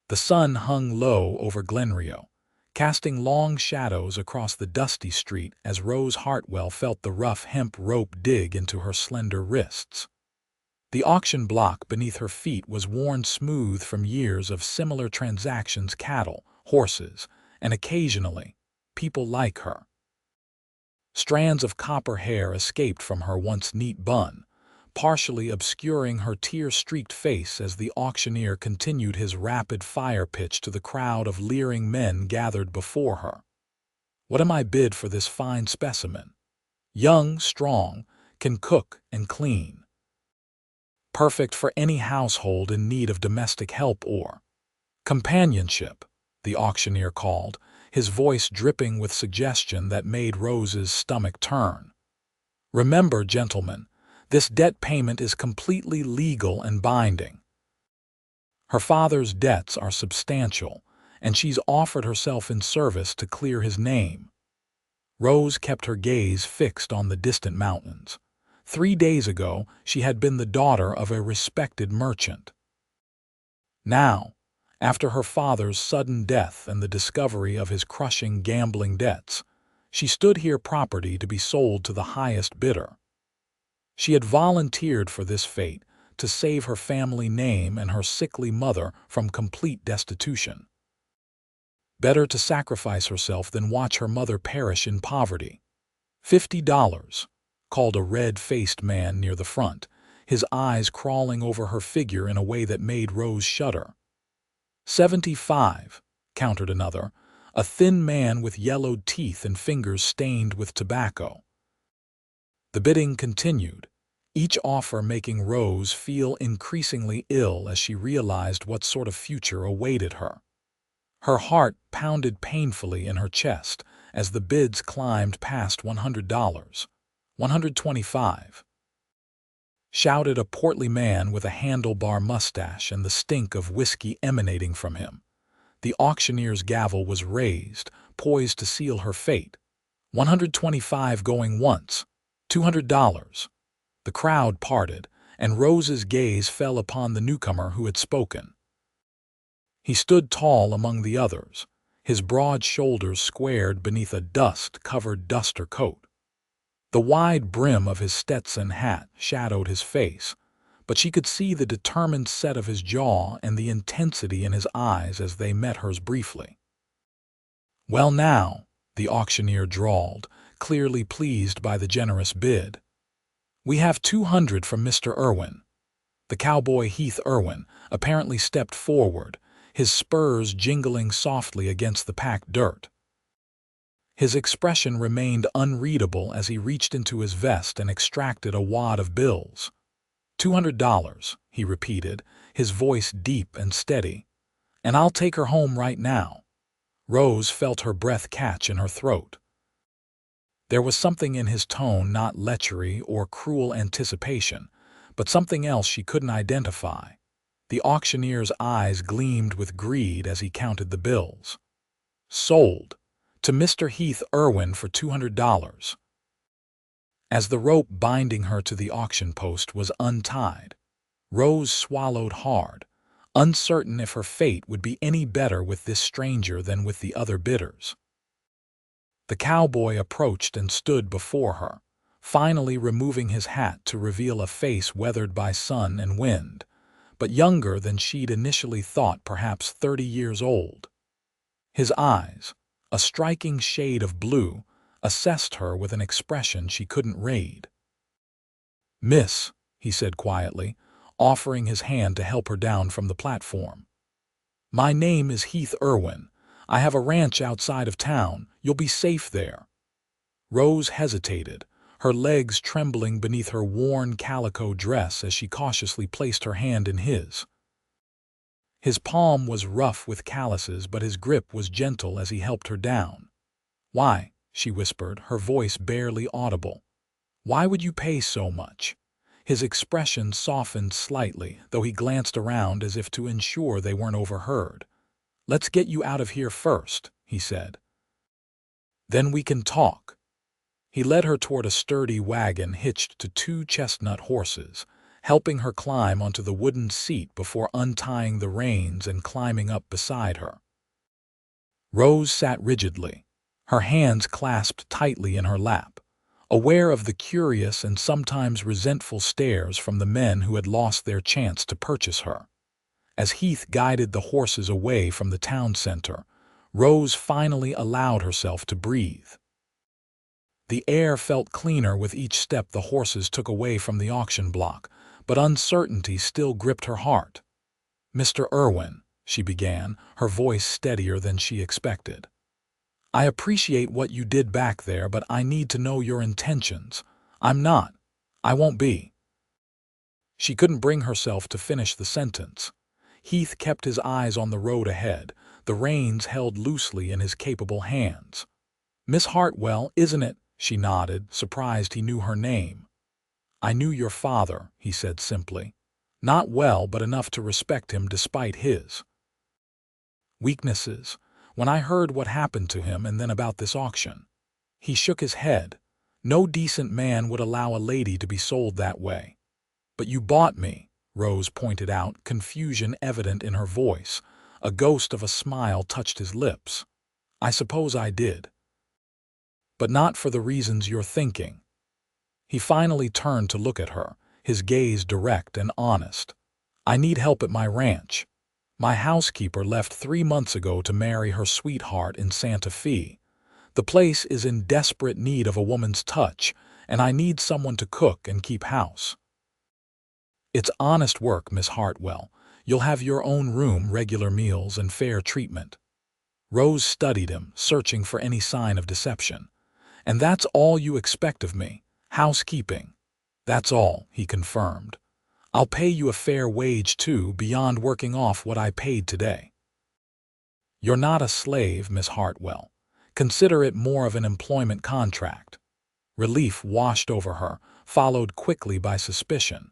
The sun hung low over Glenrio, casting long shadows across the dusty street as Rose Hartwell felt the rough hemp rope dig into her slender wrists. The auction block beneath her feet was worn smooth from years of similar transactions: cattle, horses, and occasionally, people like her. Strands of copper hair escaped from her once neat bun, partially obscuring her tear-streaked face as the auctioneer continued his rapid-fire pitch to the crowd of leering men gathered before her. "What am I bid for this fine specimen? Young, strong, can cook and clean. Perfect for any household in need of domestic help or companionship," the auctioneer called, his voice dripping with suggestion that made Rose's stomach turn. "Remember, gentlemen, this debt payment is completely legal and binding. Her father's debts are substantial, and she's offered herself in service to clear his name." Rose kept her gaze fixed on the distant mountains. 3 days ago, she had been the daughter of a respected merchant. Now, after her father's sudden death and the discovery of his crushing gambling debts, she stood here property to be sold to the highest bidder. She had volunteered for this fate to save her family name and her sickly mother from complete destitution. Better to sacrifice herself than watch her mother perish in poverty. $50, called a red-faced man near the front, his eyes crawling over her figure in a way that made Rose shudder. $75, countered another, a thin man with yellowed teeth and fingers stained with tobacco. The bidding continued, each offer making Rose feel increasingly ill as she realized what sort of future awaited her. Her heart pounded painfully in her chest as the bids climbed past $100. $125. Shouted a portly man with a handlebar mustache and the stink of whiskey emanating from him. The auctioneer's gavel was raised, poised to seal her fate. $125 going once. $200. The crowd parted, and Rose's gaze fell upon the newcomer who had spoken. He stood tall among the others, his broad shoulders squared beneath a dust-covered duster coat. The wide brim of his Stetson hat shadowed his face, but she could see the determined set of his jaw and the intensity in his eyes as they met hers briefly. "Well now," the auctioneer drawled, clearly pleased by the generous bid. "We have 200 from Mr. Irwin." The cowboy Heath Irwin apparently stepped forward, his spurs jingling softly against the packed dirt. His expression remained unreadable as he reached into his vest and extracted a wad of bills. $200, he repeated, his voice deep and steady. "And I'll take her home right now." Rose felt her breath catch in her throat. There was something in his tone, not lechery or cruel anticipation, but something else she couldn't identify. The auctioneer's eyes gleamed with greed as he counted the bills. "Sold. To Mr. Heath Irwin for $200. As the rope binding her to the auction post was untied, Rose swallowed hard, uncertain if her fate would be any better with this stranger than with the other bidders. The cowboy approached and stood before her, finally removing his hat to reveal a face weathered by sun and wind, but younger than she'd initially thought, perhaps 30 years old. His eyes, a striking shade of blue, assessed her with an expression she couldn't read. "Miss," he said quietly, offering his hand to help her down from the platform. "My name is Heath Irwin. I have a ranch outside of town. You'll be safe there." Rose hesitated, her legs trembling beneath her worn calico dress as she cautiously placed her hand in his. His palm was rough with calluses, but his grip was gentle as he helped her down. "Why?" she whispered, her voice barely audible. "Why would you pay so much?" His expression softened slightly, though he glanced around as if to ensure they weren't overheard. "Let's get you out of here first," he said. "Then we can talk." He led her toward a sturdy wagon hitched to 2 chestnut horses, helping her climb onto the wooden seat before untying the reins and climbing up beside her. Rose sat rigidly, her hands clasped tightly in her lap, aware of the curious and sometimes resentful stares from the men who had lost their chance to purchase her. As Heath guided the horses away from the town center, Rose finally allowed herself to breathe. The air felt cleaner with each step the horses took away from the auction block, but uncertainty still gripped her heart. "Mr. Irwin," she began, her voice steadier than she expected. "I appreciate what you did back there, but I need to know your intentions. I won't be." She couldn't bring herself to finish the sentence. Heath kept his eyes on the road ahead, the reins held loosely in his capable hands. "Miss Hartwell, isn't it?" She nodded, surprised he knew her name. "I knew your father," he said simply. "Not well, but enough to respect him despite his weaknesses. When I heard what happened to him and then about this auction." He shook his head. "No decent man would allow a lady to be sold that way." "But you bought me," Rose pointed out, confusion evident in her voice. A ghost of a smile touched his lips. "I suppose I did. But not for the reasons you're thinking." He finally turned to look at her, his gaze direct and honest. "I need help at my ranch. My housekeeper left 3 months ago to marry her sweetheart in Santa Fe. The place is in desperate need of a woman's touch, and I need someone to cook and keep house." "It's honest work, Miss Hartwell. You'll have your own room, regular meals, and fair treatment." Rose studied him, searching for any sign of deception. "And that's all you expect of me? Housekeeping?" "That's all," he confirmed. "I'll pay you a fair wage, too, beyond working off what I paid today." "You're not a slave, Miss Hartwell. Consider it more of an employment contract." Relief washed over her, followed quickly by suspicion.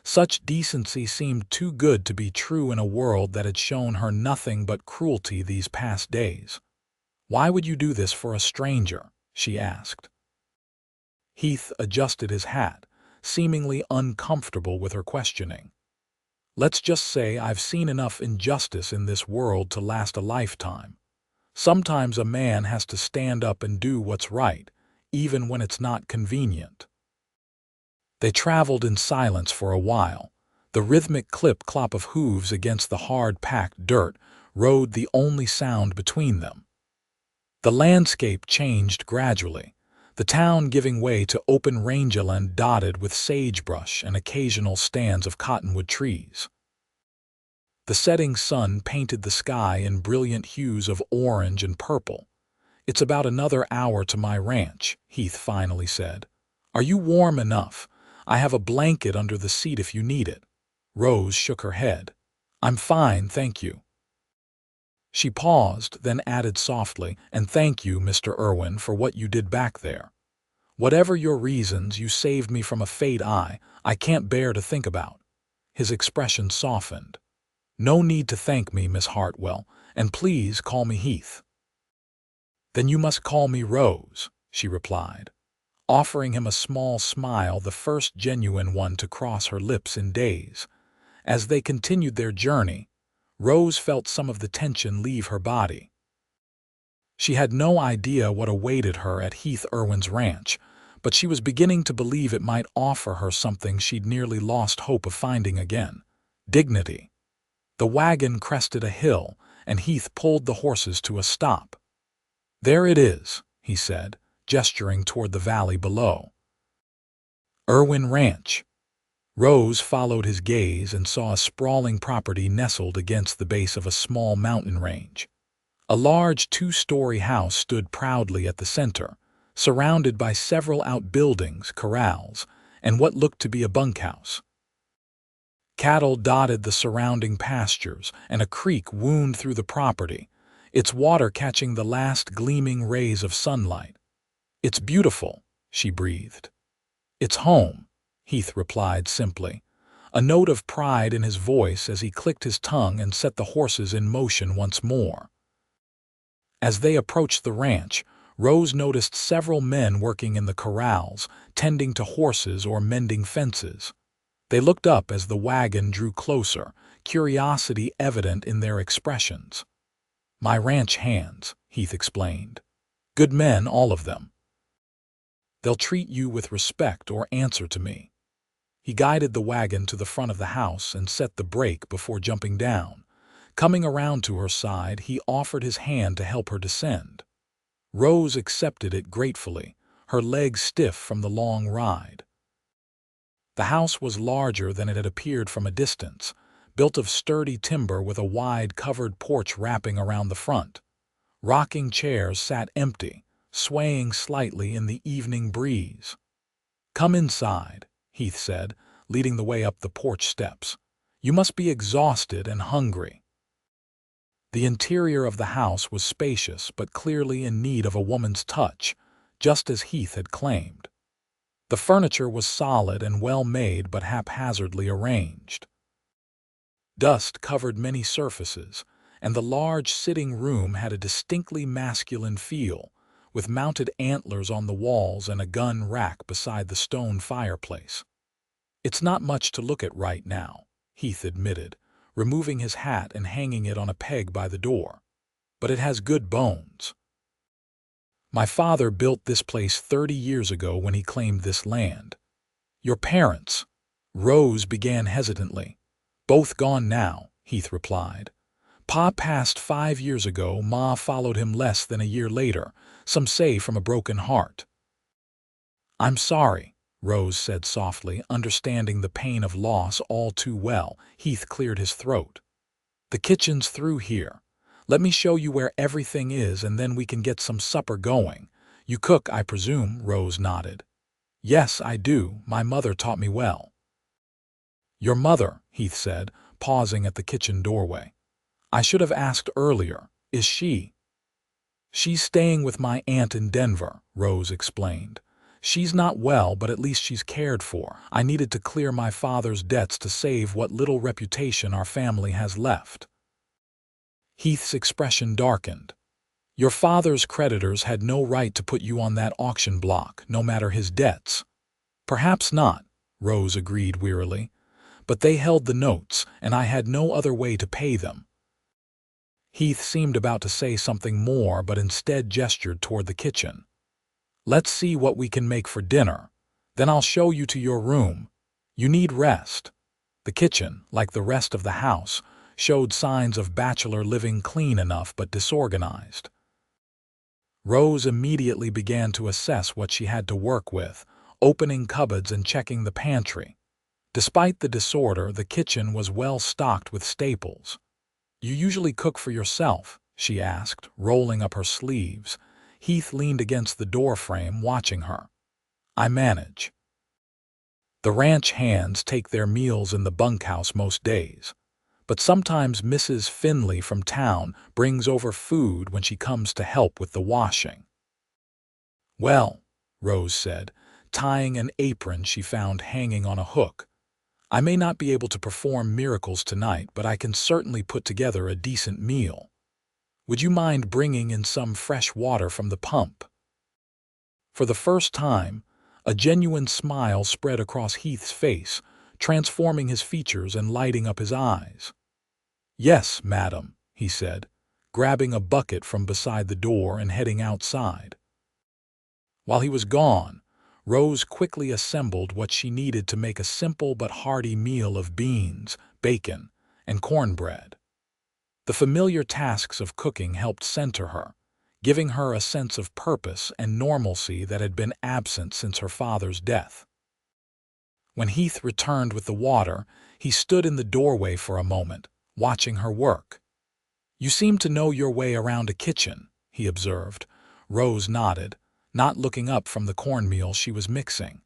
Such decency seemed too good to be true in a world that had shown her nothing but cruelty these past days. "Why would you do this for a stranger?" she asked. Heath adjusted his hat, seemingly uncomfortable with her questioning. "Let's just say I've seen enough injustice in this world to last a lifetime. Sometimes a man has to stand up and do what's right, even when it's not convenient." They traveled in silence for a while. The rhythmic clip-clop of hooves against the hard-packed dirt rode the only sound between them. The landscape changed gradually, the town giving way to open rangeland dotted with sagebrush and occasional stands of cottonwood trees. The setting sun painted the sky in brilliant hues of orange and purple. "It's about another hour to my ranch," Heath finally said. "Are you warm enough? I have a blanket under the seat if you need it." Rose shook her head. "I'm fine, thank you." She paused, then added softly, "And thank you, Mr. Irwin, for what you did back there. Whatever your reasons, you saved me from a fate I can't bear to think about." His expression softened. "No need to thank me, Miss Hartwell, and please call me Heath." "Then you must call me Rose," she replied, offering him a small smile, the first genuine one to cross her lips in days. As they continued their journey, Rose felt some of the tension leave her body. She had no idea what awaited her at Heath Irwin's ranch, but she was beginning to believe it might offer her something she'd nearly lost hope of finding again: dignity. The wagon crested a hill, and Heath pulled the horses to a stop. "There it is," he said, gesturing toward the valley below. "Irwin Ranch." Rose followed his gaze and saw a sprawling property nestled against the base of a small mountain range. A large 2-story house stood proudly at the center, surrounded by several outbuildings, corrals, and what looked to be a bunkhouse. Cattle dotted the surrounding pastures, and a creek wound through the property, its water catching the last gleaming rays of sunlight. "It's beautiful," she breathed. "It's home," Heath replied simply, a note of pride in his voice as he clicked his tongue and set the horses in motion once more. As they approached the ranch, Rose noticed several men working in the corrals, tending to horses or mending fences. They looked up as the wagon drew closer, curiosity evident in their expressions. "My ranch hands," Heath explained. "Good men, all of them. They'll treat you with respect or answer to me." He guided the wagon to the front of the house and set the brake before jumping down. Coming around to her side, he offered his hand to help her descend. Rose accepted it gratefully, her legs stiff from the long ride. The house was larger than it had appeared from a distance, built of sturdy timber with a wide covered porch wrapping around the front. Rocking chairs sat empty, swaying slightly in the evening breeze. "Come inside," Heath said, leading the way up the porch steps. "You must be exhausted and hungry." The interior of the house was spacious but clearly in need of a woman's touch, just as Heath had claimed. The furniture was solid and well made but haphazardly arranged. Dust covered many surfaces, and the large sitting room had a distinctly masculine feel, with mounted antlers on the walls and a gun rack beside the stone fireplace. "It's not much to look at right now," Heath admitted, removing his hat and hanging it on a peg by the door. "But it has good bones. My father built this place 30 years ago when he claimed this land." "Your parents?" Rose began hesitantly. "Both gone now," Heath replied. "Pa passed 5 years ago, Ma followed him less than a year later, some say from a broken heart." "I'm sorry," Rose said softly, understanding the pain of loss all too well. Heath cleared his throat. "The kitchen's through here. Let me show you where everything is and then we can get some supper going. You cook, I presume?" Rose nodded. "Yes, I do. My mother taught me well." "Your mother," Heath said, pausing at the kitchen doorway. "I should have asked earlier. Is she?" "She's staying with my aunt in Denver," Rose explained. "She's not well, but at least she's cared for. I needed to clear my father's debts to save what little reputation our family has left." Heath's expression darkened. "Your father's creditors had no right to put you on that auction block, no matter his debts." "Perhaps not," Rose agreed wearily. "But they held the notes, and I had no other way to pay them." Heath seemed about to say something more, but instead gestured toward the kitchen. "Let's see what we can make for dinner. Then I'll show you to your room. You need rest." The kitchen, like the rest of the house, showed signs of bachelor living, clean enough but disorganized. Rose immediately began to assess what she had to work with, opening cupboards and checking the pantry. Despite the disorder, the kitchen was well stocked with staples. "You usually cook for yourself?" she asked, rolling up her sleeves. Heath leaned against the doorframe, watching her. "I manage. The ranch hands take their meals in the bunkhouse most days. But sometimes Mrs. Finley from town brings over food when she comes to help with the washing." "Well," Rose said, tying an apron she found hanging on a hook, "I may not be able to perform miracles tonight, but I can certainly put together a decent meal. Would you mind bringing in some fresh water from the pump?" For the first time, a genuine smile spread across Heath's face, transforming his features and lighting up his eyes. "Yes, madam," he said, grabbing a bucket from beside the door and heading outside. While he was gone, Rose quickly assembled what she needed to make a simple but hearty meal of beans, bacon, and cornbread. The familiar tasks of cooking helped center her, giving her a sense of purpose and normalcy that had been absent since her father's death. When Heath returned with the water, he stood in the doorway for a moment, watching her work. "You seem to know your way around a kitchen," he observed. Rose nodded, not looking up from the cornmeal she was mixing.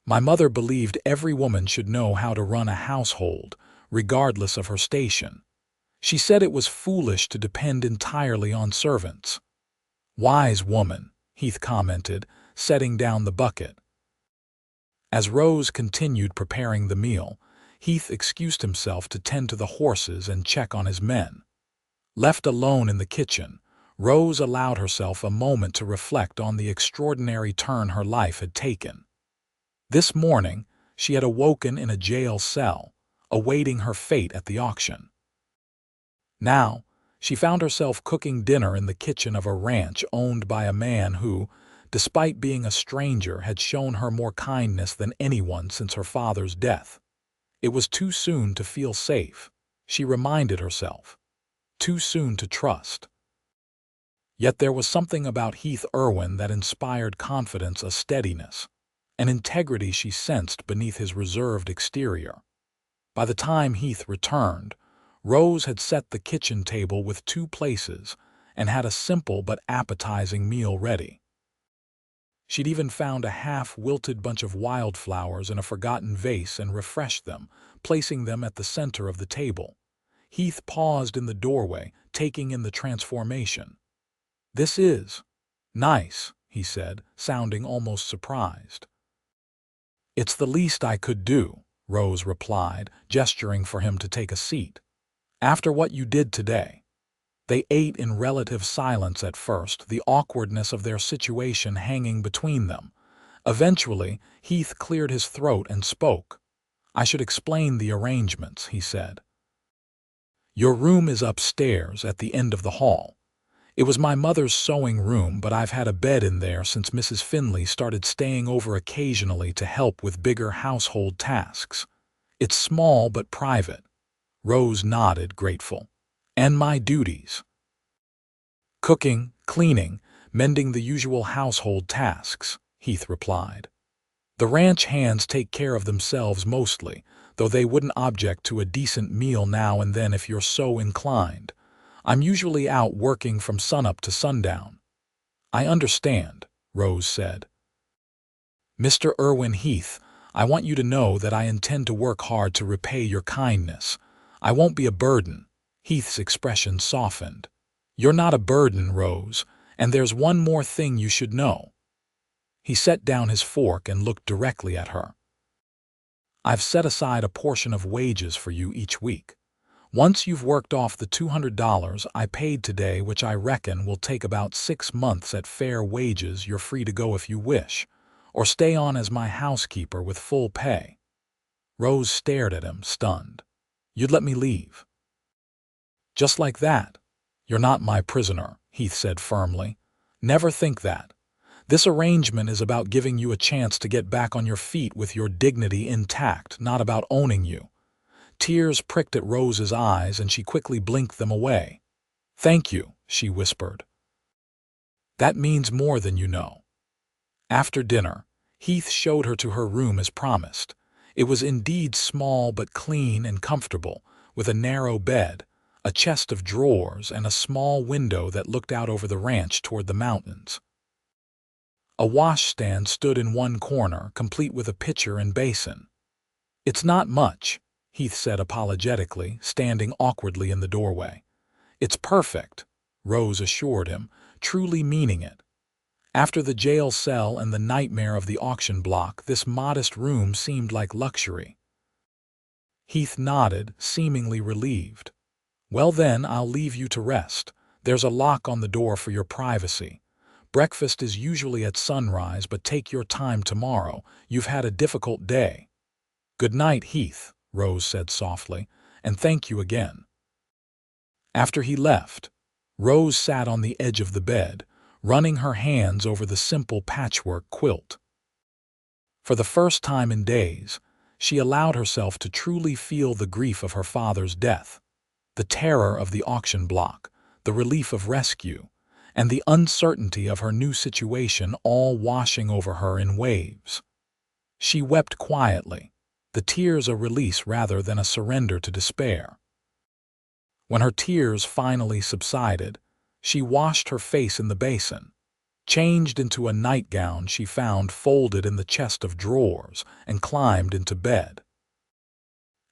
"My mother believed every woman should know how to run a household, regardless of her station. She said it was foolish to depend entirely on servants." "Wise woman," Heath commented, setting down the bucket. As Rose continued preparing the meal, Heath excused himself to tend to the horses and check on his men. Left alone in the kitchen, Rose allowed herself a moment to reflect on the extraordinary turn her life had taken. This morning, She had awoken in a jail cell, awaiting her fate at the auction. Now, she found herself cooking dinner in the kitchen of a ranch owned by a man who, despite being a stranger, had shown her more kindness than anyone since her father's death. It was too soon to feel safe, she reminded herself. Too soon to trust. Yet there was something about Heath Irwin that inspired confidence, a steadiness, an integrity she sensed beneath his reserved exterior. By the time Heath returned, Rose had set the kitchen table with 2 places and had a simple but appetizing meal ready. She'd even found a half-wilted bunch of wildflowers in a forgotten vase and refreshed them, placing them at the center of the table. Heath paused in the doorway, taking in the transformation. "This is nice," he said, sounding almost surprised. "It's the least I could do," Rose replied, gesturing for him to take a seat. "After what you did today." They ate in relative silence at first, the awkwardness of their situation hanging between them. Eventually, Heath cleared his throat and spoke. "I should explain the arrangements," he said. "Your room is upstairs at the end of the hall. It was my mother's sewing room, but I've had a bed in there since Mrs. Finley started staying over occasionally to help with bigger household tasks. It's small but private." Rose nodded, grateful. "And my duties. Cooking, cleaning, mending, the usual household tasks," Heath replied. "The ranch hands take care of themselves mostly, though they wouldn't object to a decent meal now and then if you're so inclined. I'm usually out working from sunup to sundown." "I understand," Rose said. "Mr. Irwin Heath, I want you to know that I intend to work hard to repay your kindness. I won't be a burden." Heath's expression softened. "You're not a burden, Rose, and there's one more thing you should know." He set down his fork and looked directly at her. "I've set aside a portion of wages for you each week. Once you've worked off the $200 I paid today, which I reckon will take about 6 months at fair wages, you're free to go if you wish, or stay on as my housekeeper with full pay." Rose stared at him, stunned. "You'd let me leave?" "Just like that?" "You're not my prisoner," Heath said firmly. "Never think that. This arrangement is about giving you a chance to get back on your feet with your dignity intact, not about owning you." Tears pricked at Rose's eyes, and she quickly blinked them away. "Thank you," she whispered. "That means more than you know." After dinner, Heath showed her to her room as promised. It was indeed small but clean and comfortable, with a narrow bed, a chest of drawers, and a small window that looked out over the ranch toward the mountains. A washstand stood in one corner, complete with a pitcher and basin. "It's not much," Heath said apologetically, standing awkwardly in the doorway. "It's perfect," Rose assured him, truly meaning it. After the jail cell and the nightmare of the auction block, this modest room seemed like luxury. Heath nodded, seemingly relieved. "Well then, I'll leave you to rest. There's a lock on the door for your privacy. Breakfast is usually at sunrise, but take your time tomorrow. You've had a difficult day." "Good night, Heath," Rose said softly, "and thank you again." After he left, Rose sat on the edge of the bed, running her hands over the simple patchwork quilt. For the first time in days, she allowed herself to truly feel the grief of her father's death, the terror of the auction block, the relief of rescue, and the uncertainty of her new situation all washing over her in waves. She wept quietly, the tears a release rather than a surrender to despair. When her tears finally subsided, she washed her face in the basin, changed into a nightgown she found folded in the chest of drawers, and climbed into bed.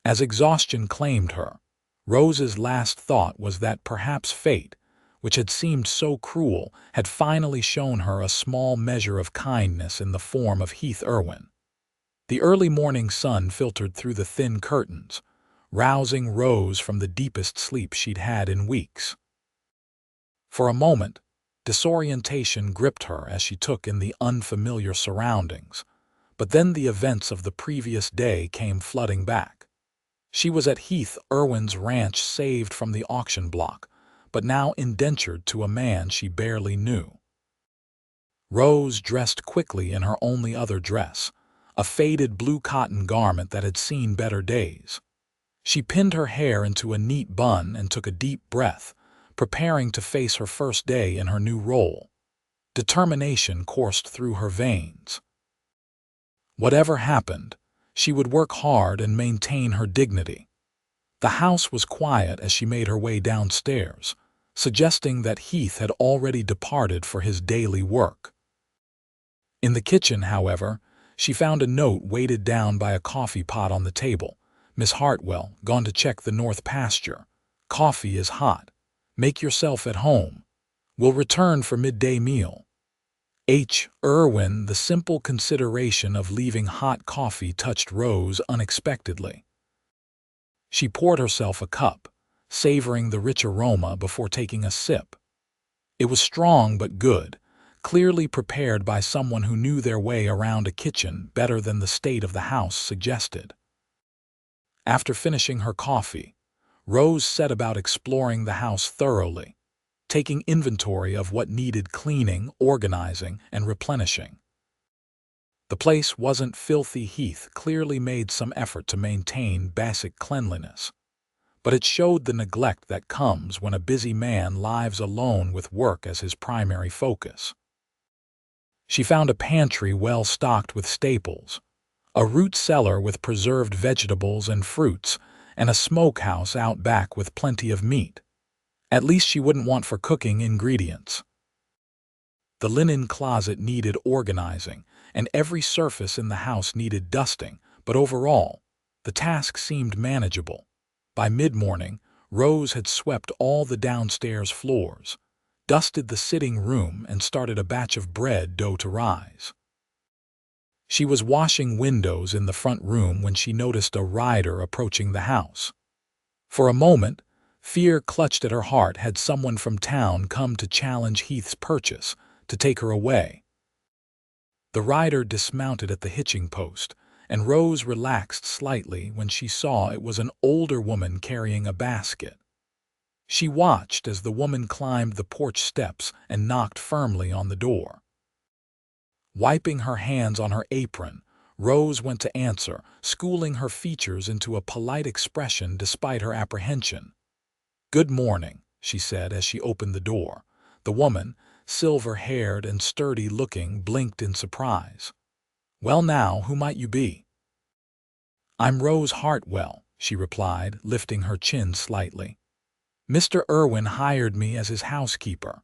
As exhaustion claimed her, Rose's last thought was that perhaps fate, which had seemed so cruel, had finally shown her a small measure of kindness in the form of Heath Irwin. The early morning sun filtered through the thin curtains, rousing Rose from the deepest sleep she'd had in weeks. For a moment, disorientation gripped her as she took in the unfamiliar surroundings, But then the events of the previous day came flooding back. She was at Heath Irwin's ranch, saved from the auction block, but now indentured to a man she barely knew. Rose dressed quickly in her only other dress, a faded blue cotton garment that had seen better days. She pinned her hair into a neat bun and took a deep breath, preparing to face her first day in her new role. Determination coursed through her veins. Whatever happened, she would work hard and maintain her dignity. The house was quiet as she made her way downstairs, suggesting that Heath had already departed for his daily work. In the kitchen, however, she found a note weighted down by a coffee pot on the table. "Miss Hartwell, gone to check the north pasture. Coffee is hot. Make yourself at home. Will return for midday meal." H. Irwin. The simple consideration of leaving hot coffee touched Rose unexpectedly. She poured herself a cup, savoring the rich aroma before taking a sip. It was strong but good, clearly prepared by someone who knew their way around a kitchen better than the state of the house suggested. After finishing her coffee, Rose set about exploring the house thoroughly, taking inventory of what needed cleaning, organizing, and replenishing. The place wasn't filthy. Heath clearly made some effort to maintain basic cleanliness, but it showed the neglect that comes when a busy man lives alone with work as his primary focus. She found a pantry well stocked with staples, a root cellar with preserved vegetables and fruits, and a smokehouse out back with plenty of meat. At least she wouldn't want for cooking ingredients. The linen closet needed organizing, and every surface in the house needed dusting, but overall, the task seemed manageable. By mid-morning, Rose had swept all the downstairs floors, dusted the sitting room, and started a batch of bread dough to rise. She was washing windows in the front room when she noticed a rider approaching the house. For a moment, fear clutched at her heart. Had someone from town come to challenge Heath's purchase, to take her away? The rider dismounted at the hitching post, and Rose relaxed slightly when she saw it was an older woman carrying a basket. She watched as the woman climbed the porch steps and knocked firmly on the door. Wiping her hands on her apron, Rose went to answer, schooling her features into a polite expression despite her apprehension. "Good morning," she said as she opened the door. The woman, silver-haired and sturdy-looking, blinked in surprise. "Well now, who might you be?" "I'm Rose Hartwell," she replied, lifting her chin slightly. "Mr. Irwin hired me as his housekeeper."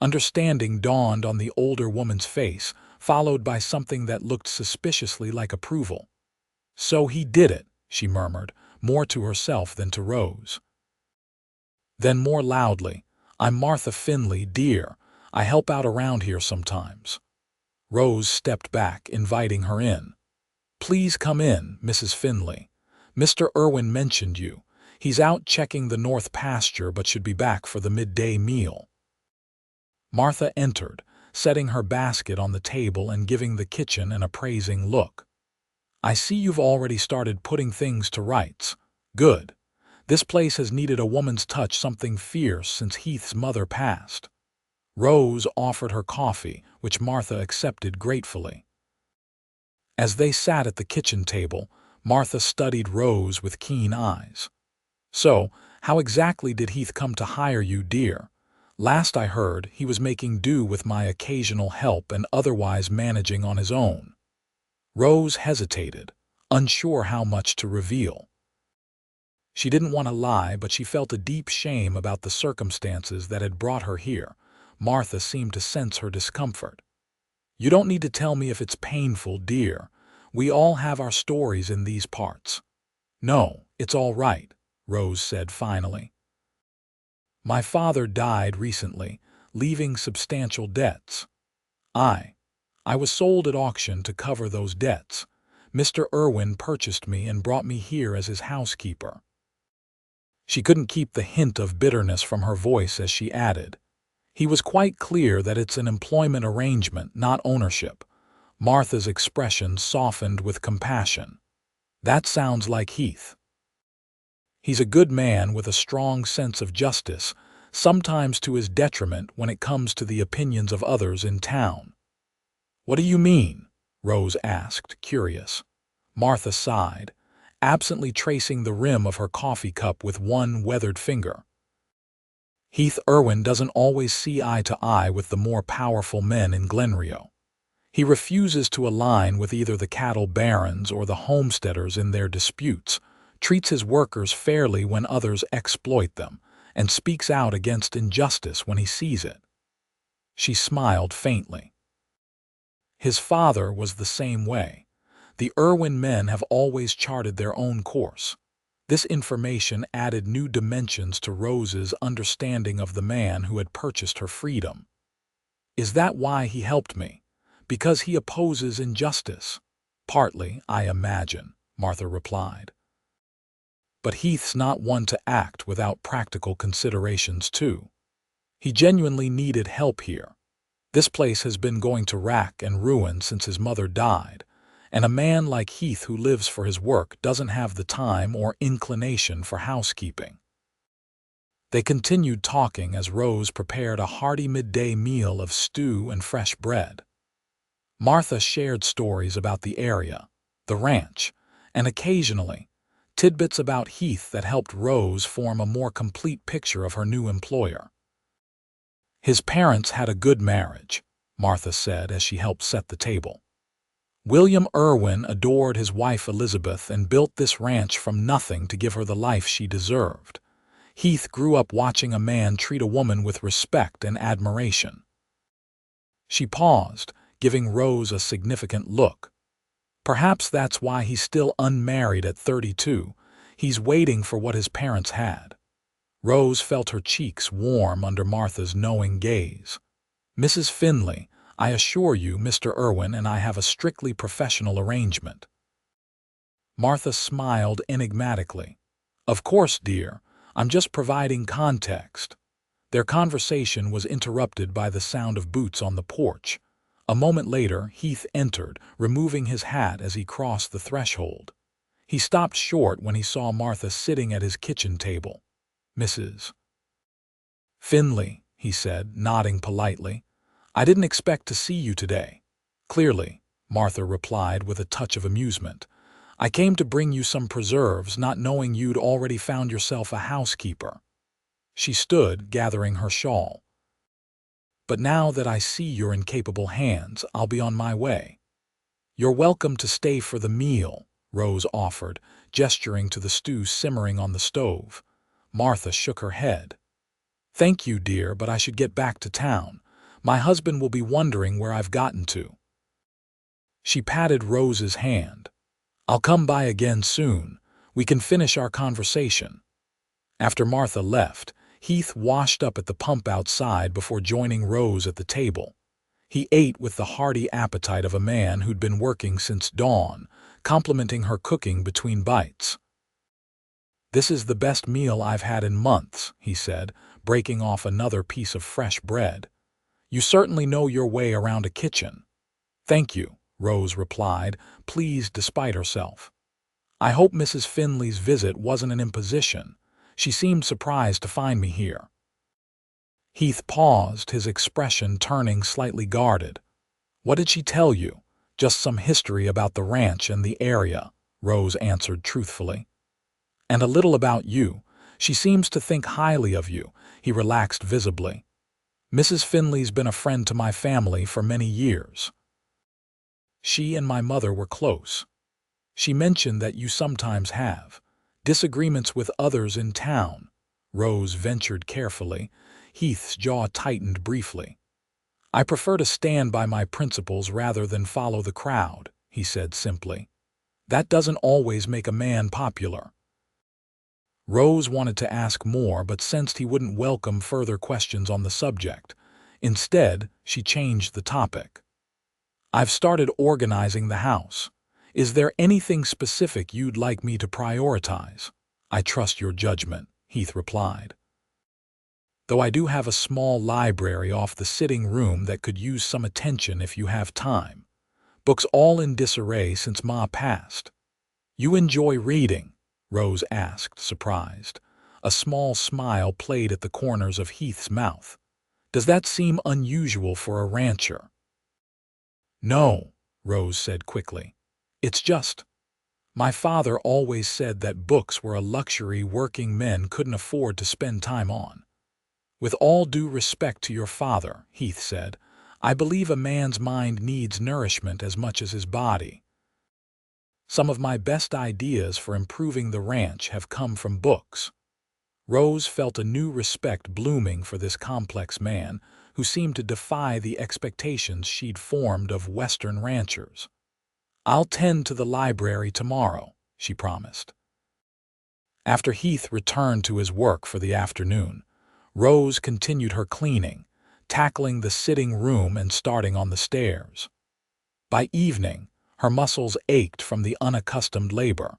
Understanding dawned on the older woman's face, followed by something that looked suspiciously like approval. "So he did it," she murmured, more to herself than to Rose. Then more loudly, "I'm Martha Finley, dear. I help out around here sometimes." Rose stepped back, inviting her in. "Please come in, Mrs. Finley. Mr. Irwin mentioned you. He's out checking the north pasture but should be back for the midday meal." Martha entered, setting her basket on the table and giving the kitchen an appraising look. "I see you've already started putting things to rights. Good. This place has needed a woman's touch, something fierce, since Heath's mother passed." Rose offered her coffee, which Martha accepted gratefully. As they sat at the kitchen table, Martha studied Rose with keen eyes. "So, how exactly did Heath come to hire you, dear? Last I heard, he was making do with my occasional help and otherwise managing on his own." Rose hesitated, unsure how much to reveal. She didn't want to lie, but she felt a deep shame about the circumstances that had brought her here. Martha seemed to sense her discomfort. "You don't need to tell me if it's painful, dear. We all have our stories in these parts." "No, it's all right," Rose said finally. "My father died recently, leaving substantial debts. I was sold at auction to cover those debts. Mr. Irwin purchased me and brought me here as his housekeeper." She couldn't keep the hint of bitterness from her voice as she added, "He was quite clear that it's an employment arrangement, not ownership. Martha's expression softened with compassion. That sounds like Heath. He's a good man with a strong sense of justice, sometimes to his detriment when it comes to the opinions of others in town. What do you mean? Rose asked, curious. Martha sighed, absently tracing the rim of her coffee cup with one weathered finger. Heath Irwin doesn't always see eye to eye with the more powerful men in Glenrio. He refuses to align with either the cattle barons or the homesteaders in their disputes, treats his workers fairly when others exploit them, and speaks out against injustice when he sees it. She smiled faintly. His father was the same way. The Irwin men have always charted their own course. This information added new dimensions to Rose's understanding of the man who had purchased her freedom. Is that why he helped me? Because he opposes injustice? Partly, I imagine, Martha replied. But Heath's not one to act without practical considerations, too. He genuinely needed help here. This place has been going to rack and ruin since his mother died, and a man like Heath who lives for his work doesn't have the time or inclination for housekeeping. They continued talking as Rose prepared a hearty midday meal of stew and fresh bread. Martha shared stories about the area, the ranch, and occasionally, tidbits about Heath that helped Rose form a more complete picture of her new employer. His parents had a good marriage, Martha said as she helped set the table. William Irwin adored his wife Elizabeth and built this ranch from nothing to give her the life she deserved. Heath grew up watching a man treat a woman with respect and admiration. She paused, giving Rose a significant look. Perhaps that's why he's still unmarried at 32. He's waiting for what his parents had. Rose felt her cheeks warm under Martha's knowing gaze. Mrs. Finley, I assure you Mr. Irwin and I have a strictly professional arrangement. Martha smiled enigmatically. Of course, dear, I'm just providing context. Their conversation was interrupted by the sound of boots on the porch. A moment later, Heath entered, removing his hat as he crossed the threshold. He stopped short when he saw Martha sitting at his kitchen table. Mrs. Finley, he said, nodding politely. I didn't expect to see you today. Clearly, Martha replied with a touch of amusement. I came to bring you some preserves, not knowing you'd already found yourself a housekeeper. She stood, gathering her shawl. But now that I see you're in capable hands, I'll be on my way. You're welcome to stay for the meal, Rose offered, gesturing to the stew simmering on the stove. Martha shook her head. Thank you, dear, but I should get back to town. My husband will be wondering where I've gotten to. She patted Rose's hand. I'll come by again soon. We can finish our conversation. After Martha left, Heath washed up at the pump outside before joining Rose at the table. He ate with the hearty appetite of a man who'd been working since dawn, complimenting her cooking between bites. This is the best meal I've had in months, he said, breaking off another piece of fresh bread. You certainly know your way around a kitchen. Thank you, Rose replied, pleased despite herself. I hope Mrs. Finley's visit wasn't an imposition. She seemed surprised to find me here. Heath paused, his expression turning slightly guarded. What did she tell you? Just some history about the ranch and the area, Rose answered truthfully. And a little about you. She seems to think highly of you, he relaxed visibly. Mrs. Finley's been a friend to my family for many years. She and my mother were close. She mentioned that you sometimes have disagreements with others in town. Rose ventured carefully. Heath's jaw tightened briefly. I prefer to stand by my principles rather than follow the crowd, he said simply. That doesn't always make a man popular. Rose wanted to ask more but sensed he wouldn't welcome further questions on the subject. Instead, she changed the topic. I've started organizing the house. Is there anything specific you'd like me to prioritize? I trust your judgment, Heath replied. Though I do have a small library off the sitting room that could use some attention if you have time. Books all in disarray since Ma passed. You enjoy reading? Rose asked, surprised. A small smile played at the corners of Heath's mouth. Does that seem unusual for a rancher? No, Rose said quickly. It's just, my father always said that books were a luxury working men couldn't afford to spend time on. With all due respect to your father, Heath said, I believe a man's mind needs nourishment as much as his body. Some of my best ideas for improving the ranch have come from books. Rose felt a new respect blooming for this complex man who seemed to defy the expectations she'd formed of Western ranchers. I'll tend to the library tomorrow, she promised. After Heath returned to his work for the afternoon, Rose continued her cleaning, tackling the sitting room and starting on the stairs. By evening, her muscles ached from the unaccustomed labor,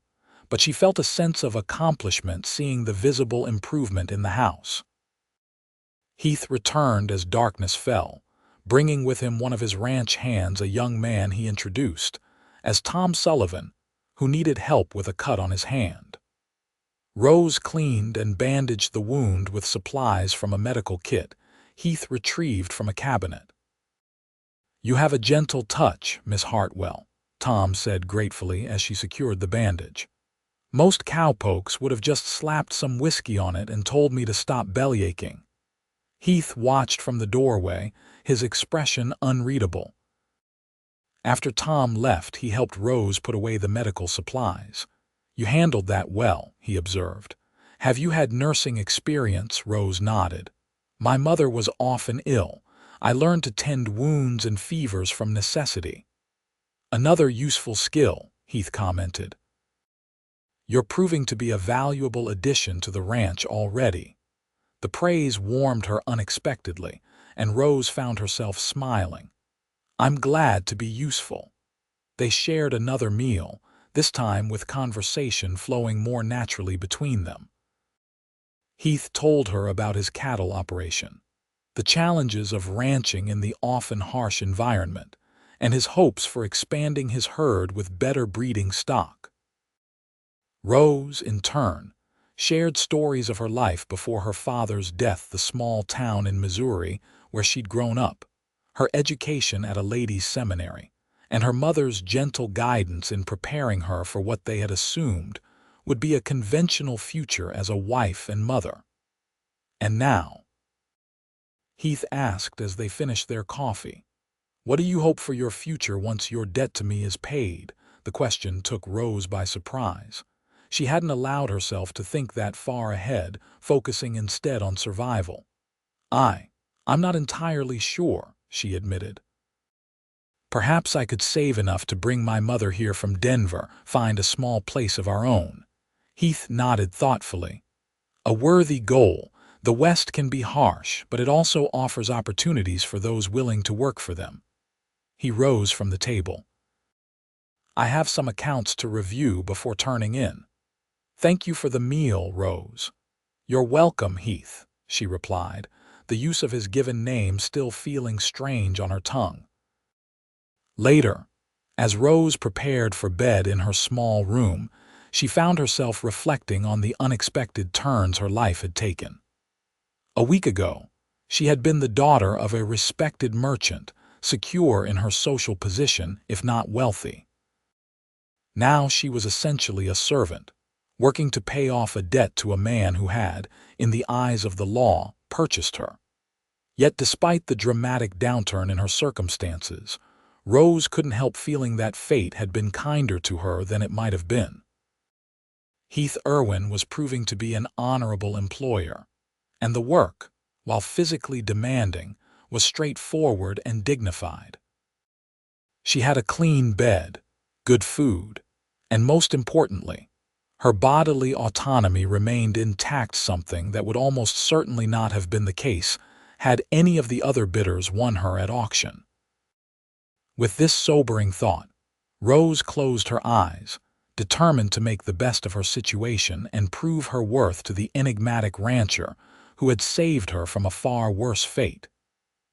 but she felt a sense of accomplishment seeing the visible improvement in the house. Heath returned as darkness fell, bringing with him one of his ranch hands, a young man he introduced as Tom Sullivan, who needed help with a cut on his hand. Rose cleaned and bandaged the wound with supplies from a medical kit Heath retrieved from a cabinet. You have a gentle touch, Miss Hartwell, Tom said gratefully as she secured the bandage. Most cowpokes would have just slapped some whiskey on it and told me to stop bellyaching. Heath watched from the doorway, his expression unreadable. After Tom left, he helped Rose put away the medical supplies. You handled that well, he observed. Have you had nursing experience? Rose nodded. My mother was often ill. I learned to tend wounds and fevers from necessity. Another useful skill, Heath commented. You're proving to be a valuable addition to the ranch already. The praise warmed her unexpectedly, and Rose found herself smiling. I'm glad to be useful. They shared another meal, this time with conversation flowing more naturally between them. Heath told her about his cattle operation, the challenges of ranching in the often harsh environment, and his hopes for expanding his herd with better breeding stock. Rose, in turn, shared stories of her life before her father's death, the small town in Missouri where she'd grown up, her education at a ladies' seminary, and her mother's gentle guidance in preparing her for what they had assumed would be a conventional future as a wife and mother. And now, Heath asked as they finished their coffee, what do you hope for your future once your debt to me is paid? The question took Rose by surprise. She hadn't allowed herself to think that far ahead, focusing instead on survival. I'm not entirely sure, she admitted. Perhaps I could save enough to bring my mother here from Denver, find a small place of our own. Heath nodded thoughtfully. A worthy goal. The West can be harsh, but it also offers opportunities for those willing to work for them. He rose from the table. I have some accounts to review before turning in. Thank you for the meal, Rose. You're welcome, Heath, she replied, the use of his given name still feeling strange on her tongue. Later, as Rose prepared for bed in her small room, she found herself reflecting on the unexpected turns her life had taken. A week ago, she had been the daughter of a respected merchant, secure in her social position, if not wealthy. Now she was essentially a servant, working to pay off a debt to a man who had, in the eyes of the law, purchased her. Yet despite the dramatic downturn in her circumstances, Rose couldn't help feeling that fate had been kinder to her than it might have been. Heath Irwin was proving to be an honorable employer, and the work, while physically demanding, was straightforward and dignified. She had a clean bed, good food, and most importantly, her bodily autonomy remained intact, something that would almost certainly not have been the case had any of the other bidders won her at auction. With this sobering thought, Rose closed her eyes, determined to make the best of her situation and prove her worth to the enigmatic rancher who had saved her from a far worse fate.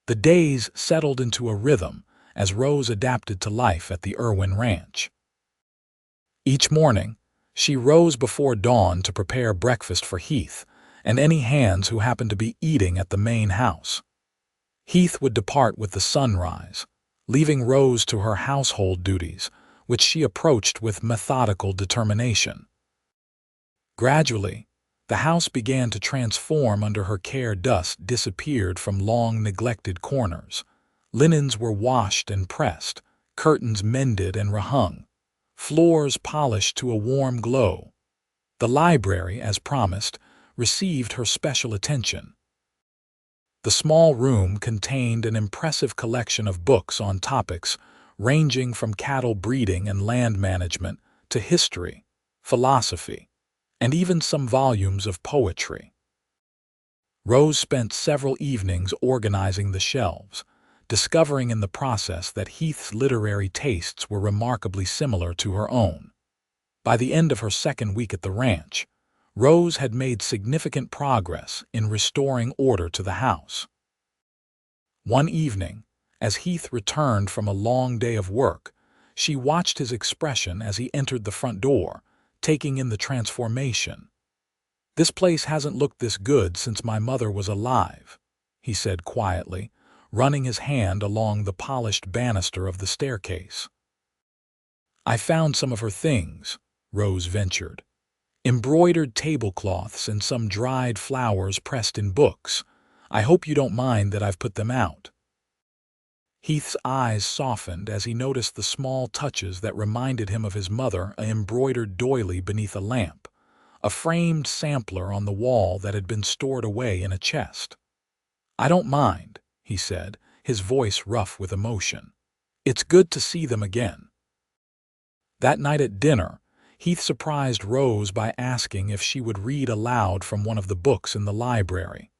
The days settled into a rhythm, as Rose adapted to life at the Irwin ranch. Each morning, she rose before dawn to prepare breakfast for Heath and any hands who happened to be eating at the main house. Heath would depart with the sunrise, leaving Rose to her household duties, which she approached with methodical determination. Gradually, the house began to transform under her care. Dust disappeared from long neglected corners. Linens were washed and pressed, curtains mended and rehung, floors polished to a warm glow. The library, as promised, received her special attention. The small room contained an impressive collection of books on topics ranging from cattle breeding and land management to history, philosophy, and even some volumes of poetry. Rose spent several evenings organizing the shelves, discovering in the process that Heath's literary tastes were remarkably similar to her own. By the end of her second week at the ranch, Rose had made significant progress in restoring order to the house. One evening, as Heath returned from a long day of work, she watched his expression as he entered the front door, taking in the transformation. "This place hasn't looked this good since my mother was alive," he said quietly, running his hand along the polished banister of the staircase. "I found some of her things," Rose ventured. "Embroidered tablecloths and some dried flowers pressed in books. I hope you don't mind that I've put them out." Heath's eyes softened as he noticed the small touches that reminded him of his mother: an embroidered doily beneath a lamp, a framed sampler on the wall that had been stored away in a chest. "I don't mind," he said, his voice rough with emotion. "It's good to see them again." That night at dinner, Heath surprised Rose by asking if she would read aloud from one of the books in the library.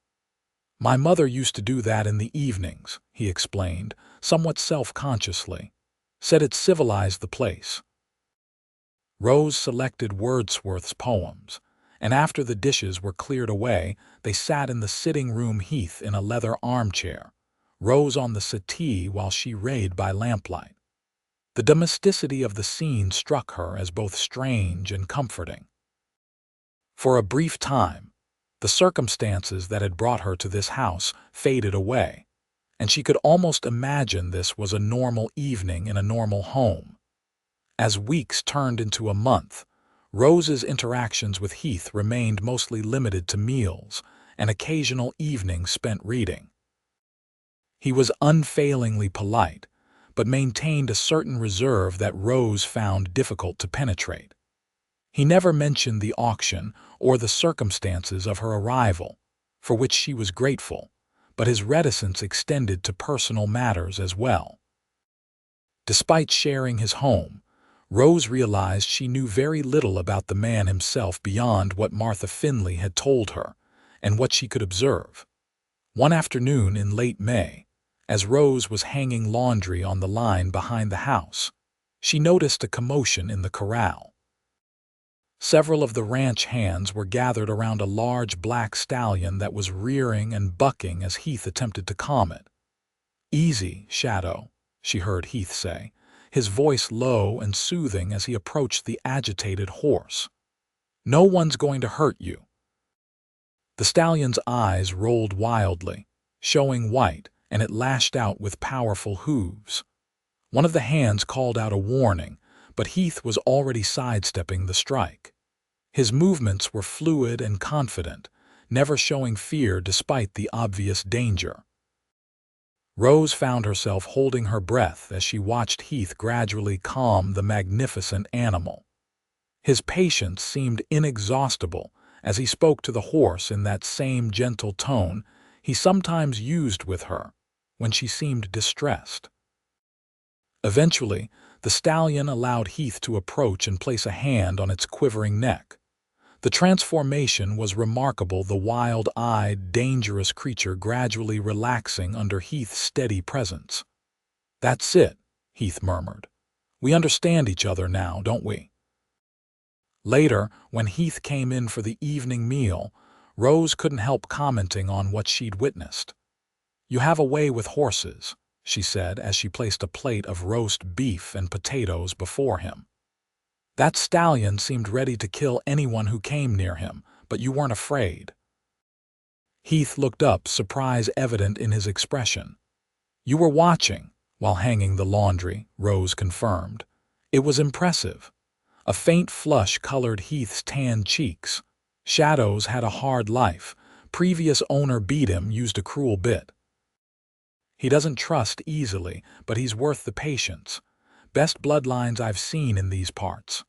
"My mother used to do that in the evenings," he explained, somewhat self-consciously. "Said it civilized the place." Rose selected Wordsworth's poems, and after the dishes were cleared away, they sat in the sitting room, Heath in a leather armchair, Rose on the settee while she read by lamplight. The domesticity of the scene struck her as both strange and comforting. For a brief time, the circumstances that had brought her to this house faded away, and she could almost imagine this was a normal evening in a normal home. As weeks turned into a month, Rose's interactions with Heath remained mostly limited to meals and occasional evenings spent reading. He was unfailingly polite, but maintained a certain reserve that Rose found difficult to penetrate. He never mentioned the auction or the circumstances of her arrival, for which she was grateful, but his reticence extended to personal matters as well. Despite sharing his home, Rose realized she knew very little about the man himself beyond what Martha Finley had told her and what she could observe. One afternoon in late May, as Rose was hanging laundry on the line behind the house, she noticed a commotion in the corral. Several of the ranch hands were gathered around a large black stallion that was rearing and bucking as Heath attempted to calm it. "Easy, Shadow," she heard Heath say, his voice low and soothing as he approached the agitated horse. "No one's going to hurt you." The stallion's eyes rolled wildly, showing white, and it lashed out with powerful hooves. One of the hands called out a warning, but Heath was already sidestepping the strike. His movements were fluid and confident, never showing fear despite the obvious danger. Rose found herself holding her breath as she watched Heath gradually calm the magnificent animal. His patience seemed inexhaustible as he spoke to the horse in that same gentle tone he sometimes used with her when she seemed distressed. Eventually, the stallion allowed Heath to approach and place a hand on its quivering neck. The transformation was remarkable, the wild-eyed, dangerous creature gradually relaxing under Heath's steady presence. "That's it," Heath murmured. "We understand each other now, don't we?" Later, when Heath came in for the evening meal, Rose couldn't help commenting on what she'd witnessed. "You have a way with horses," she said as she placed a plate of roast beef and potatoes before him. That stallion seemed ready to kill anyone who came near him, but you weren't afraid. Heath looked up, surprise evident in his expression. You were watching while hanging the laundry, Rose confirmed. It was impressive. A faint flush colored Heath's tan cheeks. Shadows had a hard life. Previous owner beat him, used a cruel bit. He doesn't trust easily, but he's worth the patience. Best bloodlines I've seen in these parts.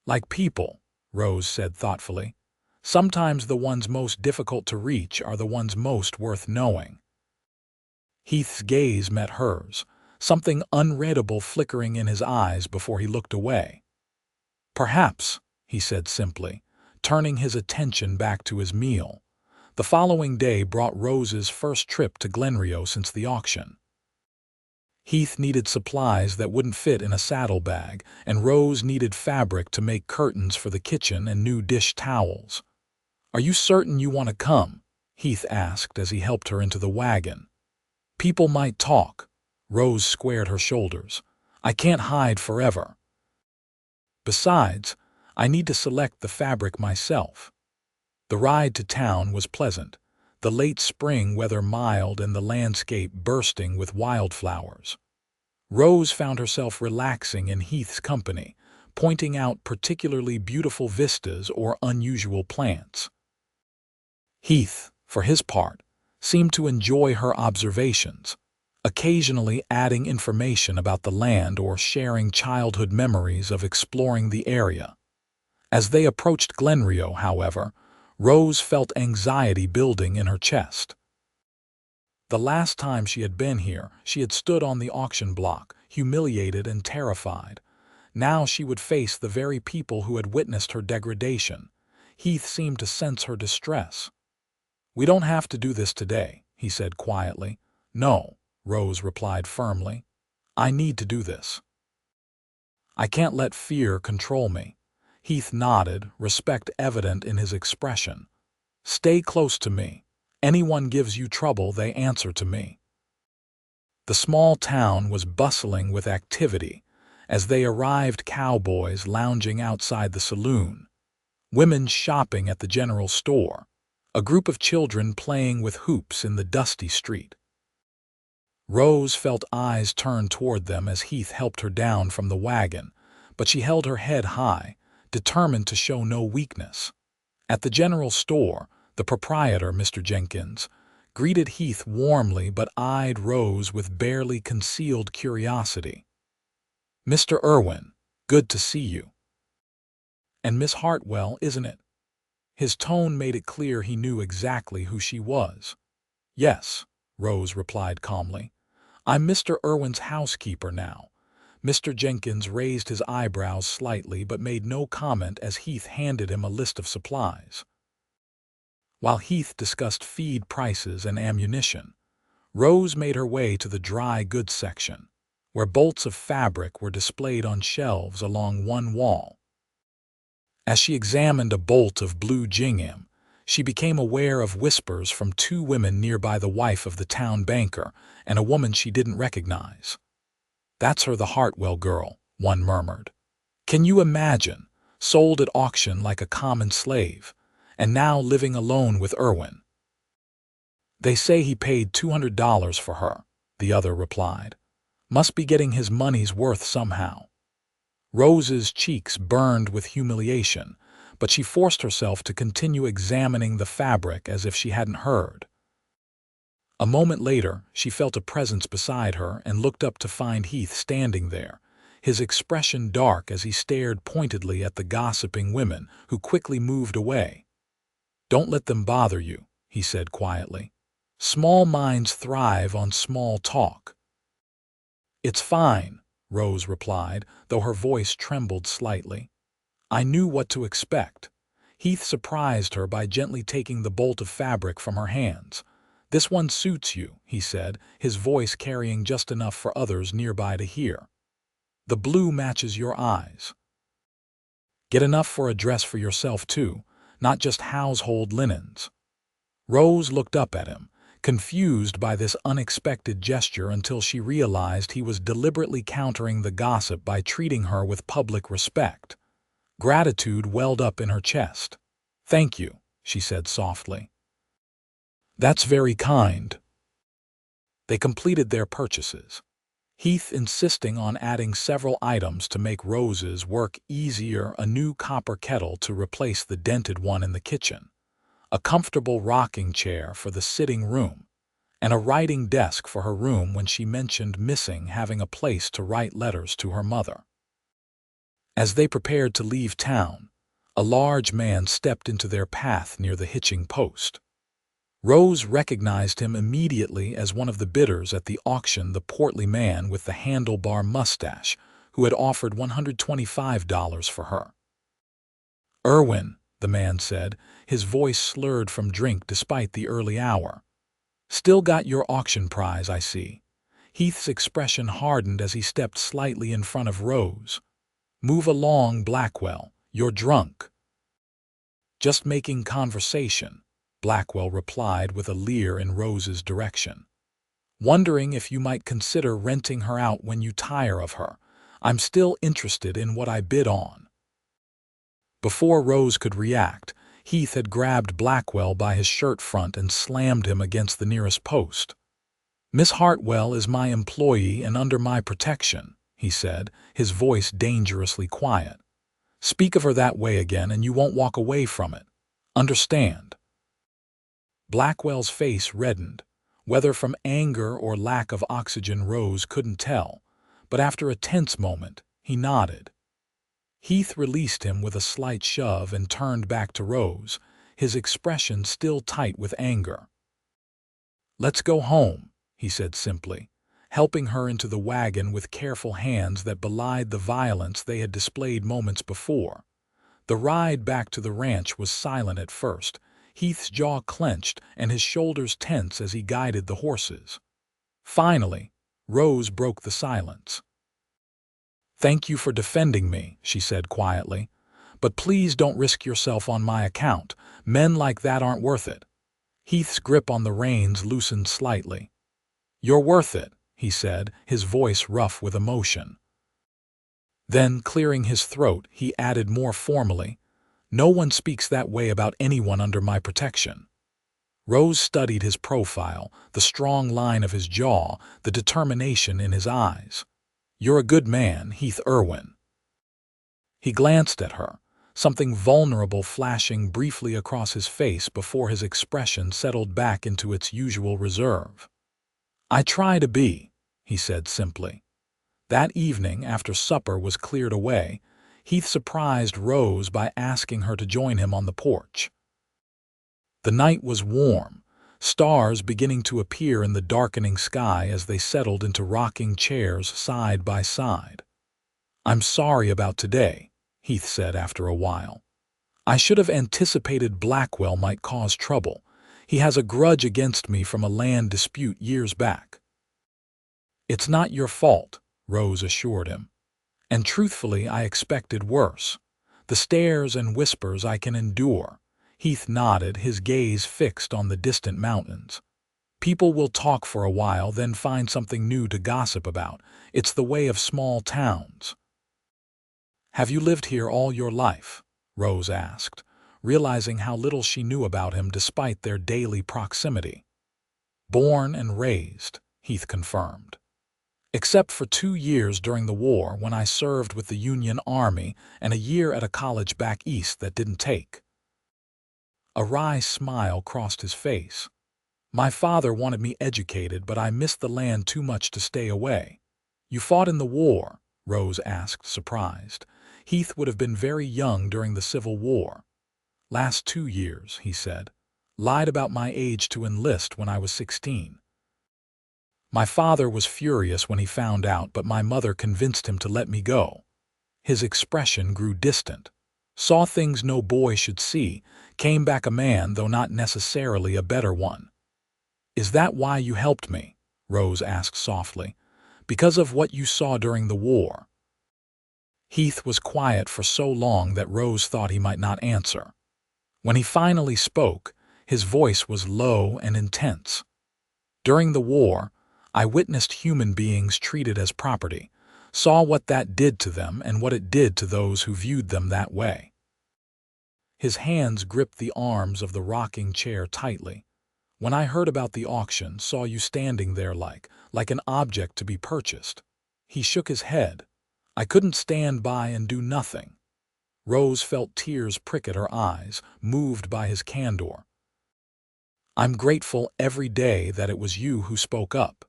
Like people, Rose said thoughtfully. Sometimes the ones most difficult to reach are the ones most worth knowing. Heath's gaze met hers, something unreadable flickering in his eyes before he looked away. Perhaps, he said simply, turning his attention back to his meal. The following day brought Rose's first trip to Glenrio since the auction. Heath needed supplies that wouldn't fit in a saddlebag, and Rose needed fabric to make curtains for the kitchen and new dish towels. "Are you certain you want to come?" Heath asked as he helped her into the wagon. "People might talk." Rose squared her shoulders. "I can't hide forever. Besides, I need to select the fabric myself." The ride to town was pleasant, the late spring weather mild and the landscape bursting with wildflowers. Rose found herself relaxing in Heath's company, pointing out particularly beautiful vistas or unusual plants. Heath, for his part, seemed to enjoy her observations, occasionally adding information about the land or sharing childhood memories of exploring the area. As they approached Glenrio, however, Rose felt anxiety building in her chest. The last time she had been here, she had stood on the auction block, humiliated and terrified. Now she would face the very people who had witnessed her degradation. Heath seemed to sense her distress. "We don't have to do this today," he said quietly. "No," Rose replied firmly. "I need to do this. I can't let fear control me." Heath nodded, respect evident in his expression. "Stay close to me. Anyone gives you trouble, they answer to me." The small town was bustling with activity. As they arrived, cowboys lounging outside the saloon, women shopping at the general store, a group of children playing with hoops in the dusty street. Rose felt eyes turn toward them as Heath helped her down from the wagon, but she held her head high, determined to show no weakness. At the general store, the proprietor, Mr. Jenkins, greeted Heath warmly but eyed Rose with barely concealed curiosity. "Mr. Irwin, good to see you. And Miss Hartwell, isn't it?" His tone made it clear he knew exactly who she was. "Yes," Rose replied calmly. "I'm Mr. Irwin's housekeeper now." Mr. Jenkins raised his eyebrows slightly but made no comment as Heath handed him a list of supplies. While Heath discussed feed prices and ammunition, Rose made her way to the dry goods section, where bolts of fabric were displayed on shelves along one wall. As she examined a bolt of blue gingham, she became aware of whispers from two women nearby, the wife of the town banker and a woman she didn't recognize. "That's her, the Hartwell girl," one murmured. "Can you imagine? Sold at auction like a common slave, and now living alone with Irwin." "They say he paid $200 for her," the other replied. "Must be getting his money's worth somehow." Rose's cheeks burned with humiliation, but she forced herself to continue examining the fabric as if she hadn't heard. A moment later, she felt a presence beside her and looked up to find Heath standing there, his expression dark as he stared pointedly at the gossiping women, who quickly moved away. "Don't let them bother you," he said quietly. "Small minds thrive on small talk." "It's fine," Rose replied, though her voice trembled slightly. "I knew what to expect." Heath surprised her by gently taking the bolt of fabric from her hands. "This one suits you," he said, his voice carrying just enough for others nearby to hear. "The blue matches your eyes. Get enough for a dress for yourself, too, not just household linens." Rose looked up at him, confused by this unexpected gesture until she realized he was deliberately countering the gossip by treating her with public respect. Gratitude welled up in her chest. "Thank you," she said softly. "That's very kind." They completed their purchases, Heath insisting on adding several items to make Rose's work easier: a new copper kettle to replace the dented one in the kitchen, a comfortable rocking chair for the sitting room, and a writing desk for her room when she mentioned missing having a place to write letters to her mother. As they prepared to leave town, a large man stepped into their path near the hitching post. Rose recognized him immediately as one of the bidders at the auction, the portly man with the handlebar mustache who had offered $125 for her. "Irwin," the man said, his voice slurred from drink despite the early hour. "Still got your auction prize, I see." Heath's expression hardened as he stepped slightly in front of Rose. "Move along, Blackwell. You're drunk." "Just making conversation," Blackwell replied with a leer in Rose's direction. "Wondering if you might consider renting her out when you tire of her. I'm still interested in what I bid on." Before Rose could react, Heath had grabbed Blackwell by his shirt front and slammed him against the nearest post. "Miss Hartwell is my employee and under my protection," he said, his voice dangerously quiet. "Speak of her that way again and you won't walk away from it. Understand?" Blackwell's face reddened, whether from anger or lack of oxygen Rose couldn't tell, but after a tense moment, he nodded. Heath released him with a slight shove and turned back to Rose, his expression still tight with anger. "Let's go home," he said simply, helping her into the wagon with careful hands that belied the violence they had displayed moments before. The ride back to the ranch was silent at first, Heath's jaw clenched and his shoulders tense as he guided the horses. Finally, Rose broke the silence. "Thank you for defending me," she said quietly, "but please don't risk yourself on my account. Men like that aren't worth it." Heath's grip on the reins loosened slightly. "You're worth it," he said, his voice rough with emotion. Then, clearing his throat, he added more formally, "No one speaks that way about anyone under my protection." Rose studied his profile, the strong line of his jaw, the determination in his eyes. "You're a good man, Heath Irwin." He glanced at her, something vulnerable flashing briefly across his face before his expression settled back into its usual reserve. "I try to be," he said simply. That evening, after supper was cleared away, Heath surprised Rose by asking her to join him on the porch. The night was warm, stars beginning to appear in the darkening sky as they settled into rocking chairs side by side. "I'm sorry about today," Heath said after a while. "I should have anticipated Blackwell might cause trouble. He has a grudge against me from a land dispute years back." "It's not your fault," Rose assured him. "And truthfully, I expected worse. The stares and whispers I can endure." Heath nodded, his gaze fixed on the distant mountains. "People will talk for a while, then find something new to gossip about. It's the way of small towns." "Have you lived here all your life?" Rose asked, realizing how little she knew about him despite their daily proximity. "Born and raised," Heath confirmed. "Except for 2 years during the war when I served with the Union Army and a year at a college back east that didn't take." A wry smile crossed his face. "My father wanted me educated, but I missed the land too much to stay away." "You fought in the war?" Rose asked, surprised. Heath would have been very young during the Civil War. "Last 2 years," he said. "Lied about my age to enlist when I was 16. My father was furious when he found out, but my mother convinced him to let me go." His expression grew distant. "Saw things no boy should see, came back a man, though not necessarily a better one." "Is that why you helped me?" Rose asked softly. "Because of what you saw during the war?" Heath was quiet for so long that Rose thought he might not answer. When he finally spoke, his voice was low and intense. During the war, I witnessed human beings treated as property, saw what that did to them and what it did to those who viewed them that way. His hands gripped the arms of the rocking chair tightly. When I heard about the auction, saw you standing there like an object to be purchased. He shook his head. I couldn't stand by and do nothing. Rose felt tears prick at her eyes, moved by his candor. I'm grateful every day that it was you who spoke up.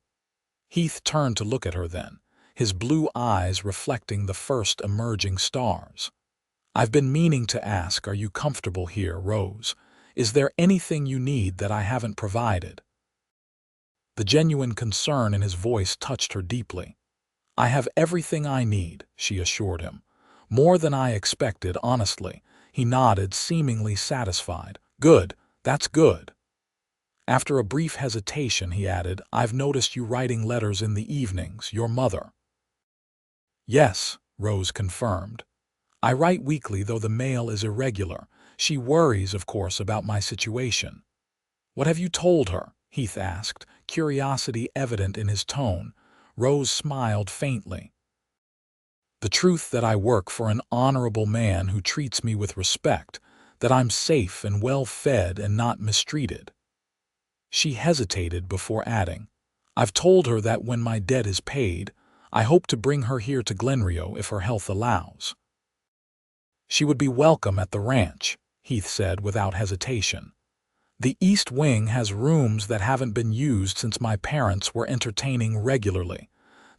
Heath turned to look at her then, his blue eyes reflecting the first emerging stars. I've been meaning to ask, are you comfortable here, Rose? Is there anything you need that I haven't provided? The genuine concern in his voice touched her deeply. I have everything I need, she assured him. More than I expected, honestly. He nodded, seemingly satisfied. Good, that's good. After a brief hesitation, he added, I've noticed you writing letters in the evenings, your mother. Yes, Rose confirmed. I write weekly, though the mail is irregular. She worries, of course, about my situation. What have you told her? Heath asked, curiosity evident in his tone. Rose smiled faintly. The truth that I work for an honorable man who treats me with respect, that I'm safe and well-fed and not mistreated. She hesitated before adding, I've told her that when my debt is paid, I hope to bring her here to Glenrio if her health allows. She would be welcome at the ranch, Heath said without hesitation. The East Wing has rooms that haven't been used since my parents were entertaining regularly.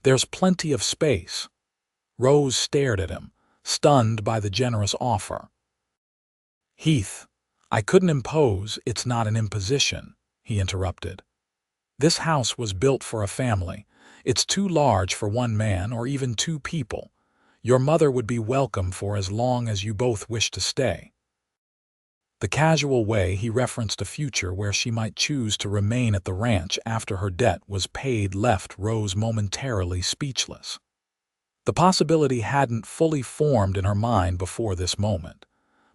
There's plenty of space. Rose stared at him, stunned by the generous offer. Heath, I couldn't impose, it's not an imposition, he interrupted. This house was built for a family. It's too large for one man or even two people. Your mother would be welcome for as long as you both wish to stay. The casual way he referenced a future where she might choose to remain at the ranch after her debt was paid left Rose momentarily speechless. The possibility hadn't fully formed in her mind before this moment,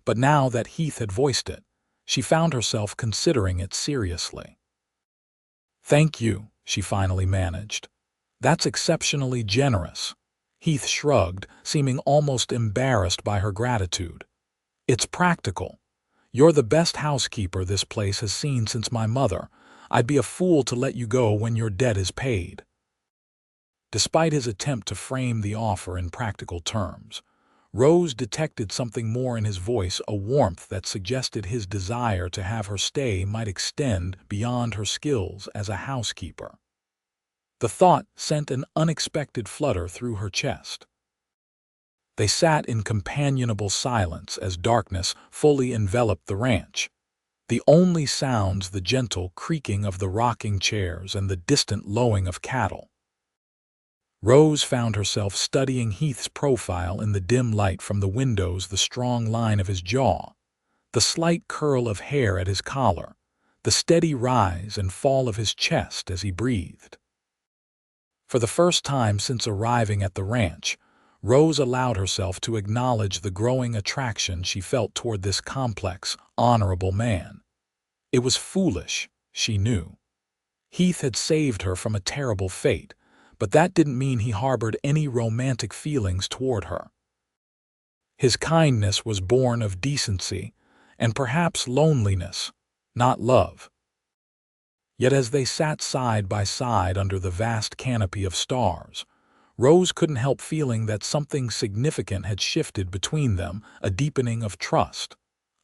but now that Heath had voiced it, she found herself considering it seriously. Thank you, she finally managed. That's exceptionally generous. Heath shrugged, seeming almost embarrassed by her gratitude. It's practical. You're the best housekeeper this place has seen since my mother. I'd be a fool to let you go when your debt is paid. Despite his attempt to frame the offer in practical terms, Rose detected something more in his voice, a warmth that suggested his desire to have her stay might extend beyond her skills as a housekeeper. The thought sent an unexpected flutter through her chest. They sat in companionable silence as darkness fully enveloped the ranch. The only sounds the gentle creaking of the rocking chairs and the distant lowing of cattle. Rose found herself studying Heath's profile in the dim light from the windows, the strong line of his jaw, the slight curl of hair at his collar, the steady rise and fall of his chest as he breathed. For the first time since arriving at the ranch, Rose allowed herself to acknowledge the growing attraction she felt toward this complex, honorable man. It was foolish, she knew. Heath had saved her from a terrible fate, but that didn't mean he harbored any romantic feelings toward her. His kindness was born of decency and perhaps loneliness, not love. Yet as they sat side by side under the vast canopy of stars, Rose couldn't help feeling that something significant had shifted between them, a deepening of trust,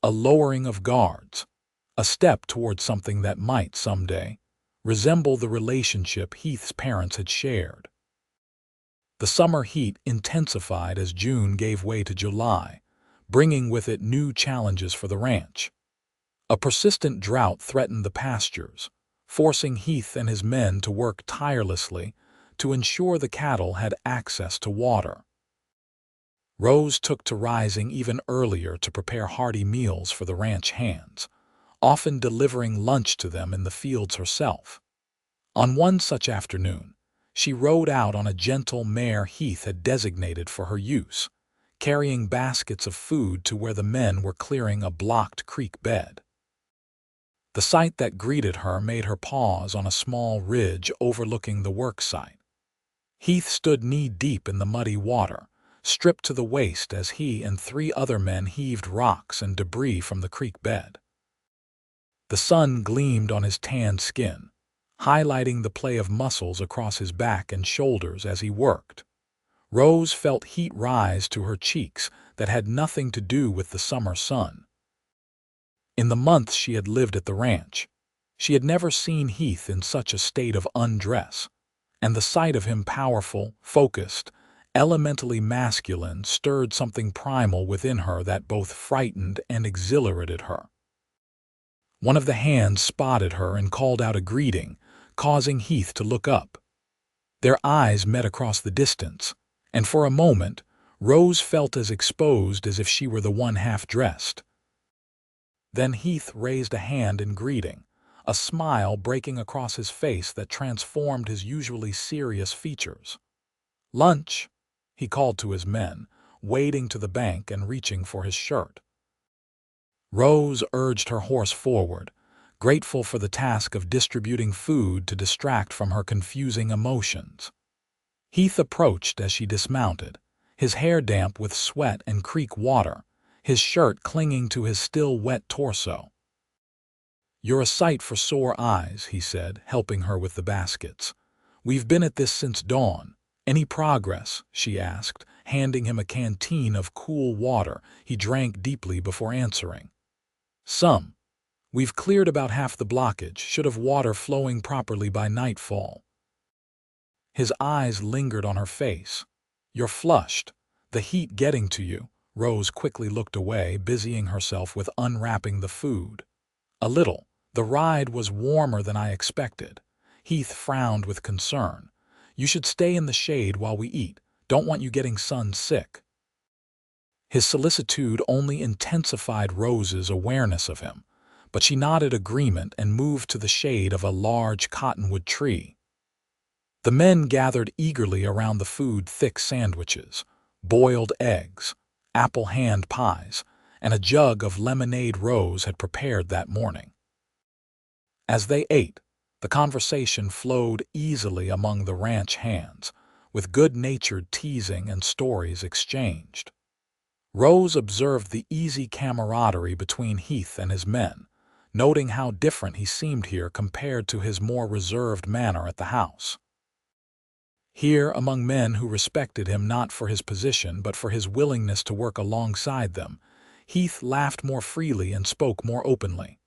a lowering of guards, a step toward something that might, someday, resemble the relationship Heath's parents had shared. The summer heat intensified as June gave way to July, bringing with it new challenges for the ranch. A persistent drought threatened the pastures, forcing Heath and his men to work tirelessly to ensure the cattle had access to water. Rose took to rising even earlier to prepare hearty meals for the ranch hands, often delivering lunch to them in the fields herself. On one such afternoon, she rode out on a gentle mare Heath had designated for her use, carrying baskets of food to where the men were clearing a blocked creek bed. The sight that greeted her made her pause on a small ridge overlooking the work site. Heath stood knee-deep in the muddy water, stripped to the waist as he and 3 other men heaved rocks and debris from the creek bed. The sun gleamed on his tanned skin, highlighting the play of muscles across his back and shoulders as he worked. Rose felt heat rise to her cheeks that had nothing to do with the summer sun. In the months she had lived at the ranch, she had never seen Heath in such a state of undress, and the sight of him powerful, focused, elementally masculine stirred something primal within her that both frightened and exhilarated her. One of the hands spotted her and called out a greeting, causing Heath to look up. Their eyes met across the distance, and for a moment, Rose felt as exposed as if she were the one half-dressed. Then Heath raised a hand in greeting, a smile breaking across his face that transformed his usually serious features. "Lunch," he called to his men, wading to the bank and reaching for his shirt. Rose urged her horse forward, grateful for the task of distributing food to distract from her confusing emotions. Heath approached as she dismounted, his hair damp with sweat and creek water, his shirt clinging to his still wet torso. "You're a sight for sore eyes," he said, helping her with the baskets. "We've been at this since dawn. Any progress?" she asked, handing him a canteen of cool water he drank deeply before answering. "Some. We've cleared about half the blockage, should have water flowing properly by nightfall." His eyes lingered on her face. "You're flushed. The heat getting to you." Rose quickly looked away, busying herself with unwrapping the food. "A little. The ride was warmer than I expected." Heath frowned with concern. "You should stay in the shade while we eat. Don't want you getting sun sick." His solicitude only intensified Rose's awareness of him, but she nodded agreement and moved to the shade of a large cottonwood tree. The men gathered eagerly around the food-thick sandwiches, boiled eggs, apple hand pies, and a jug of lemonade Rose had prepared that morning. As they ate, the conversation flowed easily among the ranch hands, with good-natured teasing and stories exchanged. Rose observed the easy camaraderie between Heath and his men, noting how different he seemed here compared to his more reserved manner at the house. Here, among men who respected him not for his position but for his willingness to work alongside them, Heath laughed more freely and spoke more openly.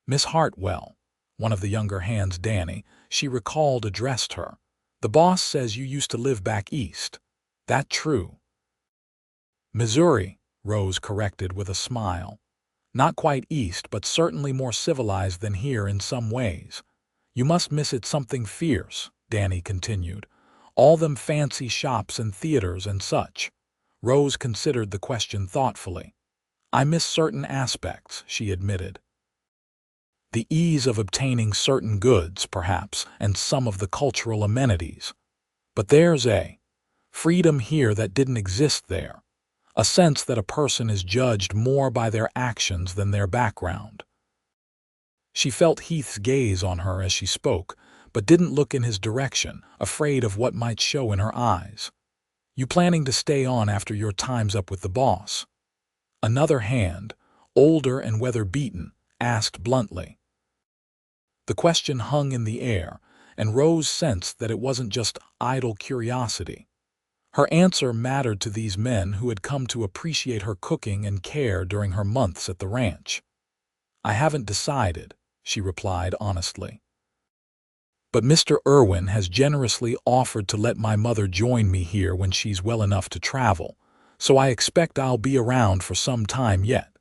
"Miss Hartwell," one of the younger hands, Danny, she recalled, addressed her. "The boss says you used to live back east. That true?" "Missouri," Rose corrected with a smile. "Not quite east, but certainly more civilized than here in some ways. You must miss it something fierce," Danny continued. "All them fancy shops and theaters and such." Rose considered the question thoughtfully. "I miss certain aspects," she admitted. "The ease of obtaining certain goods, perhaps, and some of the cultural amenities. But there's a freedom here that didn't exist there. A sense that a person is judged more by their actions than their background." She felt Heath's gaze on her as she spoke, but didn't look in his direction, afraid of what might show in her eyes. "You planning to stay on after your time's up with the boss?" Another hand, older and weather-beaten, asked bluntly. The question hung in the air, and Rose sensed that it wasn't just idle curiosity. Her answer mattered to these men who had come to appreciate her cooking and care during her months at the ranch. "I haven't decided," she replied honestly. "But Mr. Irwin has generously offered to let my mother join me here when she's well enough to travel, so I expect I'll be around for some time yet."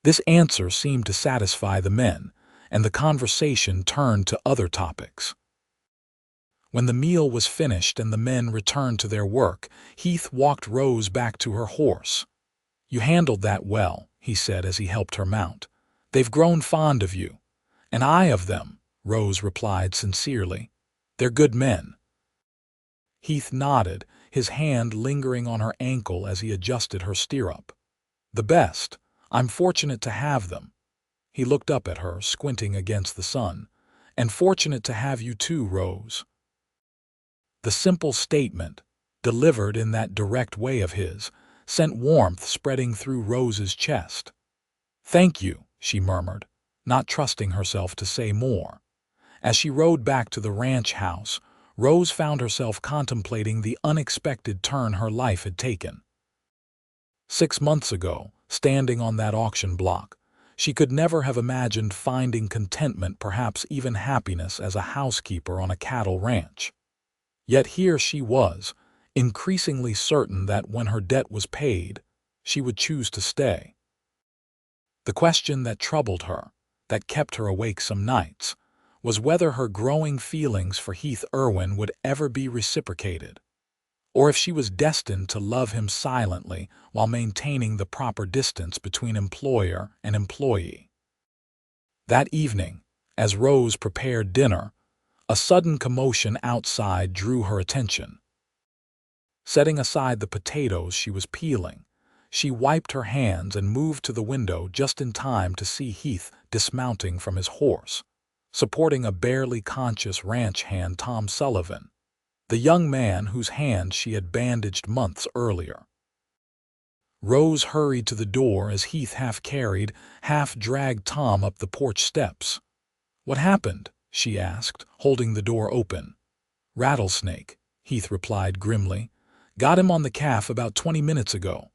This answer seemed to satisfy the men, and the conversation turned to other topics. When the meal was finished and the men returned to their work, Heath walked Rose back to her horse. "You handled that well," he said as he helped her mount. "They've grown fond of you." "And I of them," Rose replied sincerely. "They're good men." Heath nodded, his hand lingering on her ankle as he adjusted her stirrup. "The best. I'm fortunate to have them." He looked up at her, squinting against the sun. "And fortunate to have you too, Rose." The simple statement, delivered in that direct way of his, sent warmth spreading through Rose's chest. "Thank you," she murmured, not trusting herself to say more. As she rode back to the ranch house, Rose found herself contemplating the unexpected turn her life had taken. 6 months ago, standing on that auction block, she could never have imagined finding contentment, perhaps even happiness, as a housekeeper on a cattle ranch. Yet here she was, increasingly certain that when her debt was paid, she would choose to stay. The question that troubled her, that kept her awake some nights, was whether her growing feelings for Heath Irwin would ever be reciprocated, or if she was destined to love him silently while maintaining the proper distance between employer and employee. That evening, as Rose prepared dinner, a sudden commotion outside drew her attention. Setting aside the potatoes she was peeling, she wiped her hands and moved to the window just in time to see Heath dismounting from his horse, supporting a barely conscious ranch hand, Tom Sullivan, the young man whose hand she had bandaged months earlier. Rose hurried to the door as Heath half-carried, half-dragged Tom up the porch steps. "What happened?" she asked, holding the door open. "Rattlesnake," Heath replied grimly. "Got him on the calf about 20 minutes ago.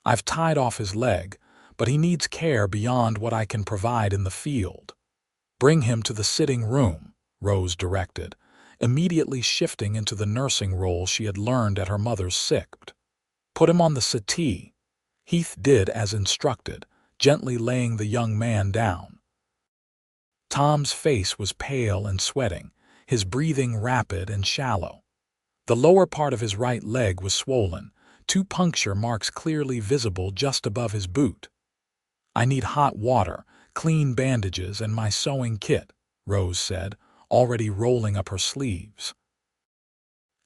I've tied off his leg, but he needs care beyond what I can provide in the field." "Bring him to the sitting room," Rose directed, immediately shifting into the nursing role she had learned at her mother's sick. "Put him on the settee." Heath did as instructed, gently laying the young man down. Tom's face was pale and sweating, his breathing rapid and shallow. The lower part of his right leg was swollen, 2 puncture marks clearly visible just above his boot. "I need hot water, clean bandages, and my sewing kit," Rose said, already rolling up her sleeves.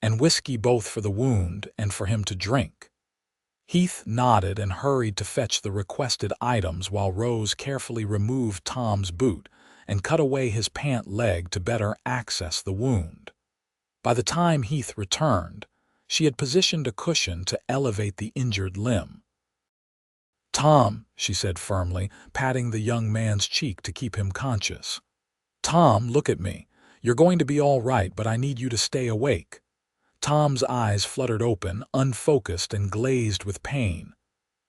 "And whiskey, both for the wound and for him to drink." Heath nodded and hurried to fetch the requested items while Rose carefully removed Tom's boot and cut away his pant leg to better access the wound. By the time Heath returned, she had positioned a cushion to elevate the injured limb. "Tom," she said firmly, patting the young man's cheek to keep him conscious. "Tom, look at me. You're going to be all right, but I need you to stay awake." Tom's eyes fluttered open, unfocused and glazed with pain.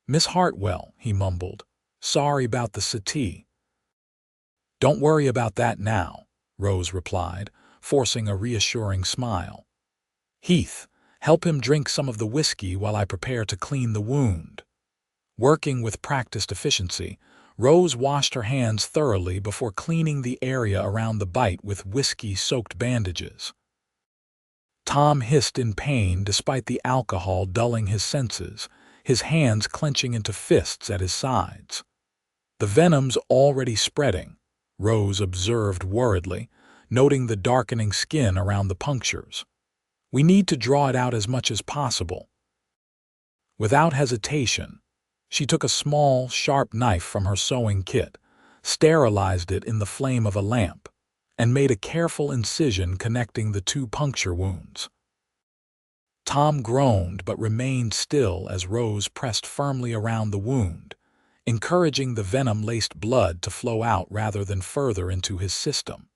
"Miss Hartwell," he mumbled. "Sorry about the settee." "Don't worry about that now," Rose replied, forcing a reassuring smile. "Heath, help him drink some of the whiskey while I prepare to clean the wound." Working with practiced efficiency, Rose washed her hands thoroughly before cleaning the area around the bite with whiskey-soaked bandages. Tom hissed in pain despite the alcohol dulling his senses, his hands clenching into fists at his sides. "The venom's already spreading," Rose observed worriedly, noting the darkening skin around the punctures. "We need to draw it out as much as possible." Without hesitation, she took a small, sharp knife from her sewing kit, sterilized it in the flame of a lamp, and made a careful incision connecting the 2 puncture wounds. Tom groaned but remained still as Rose pressed firmly around the wound, encouraging the venom-laced blood to flow out rather than further into his system.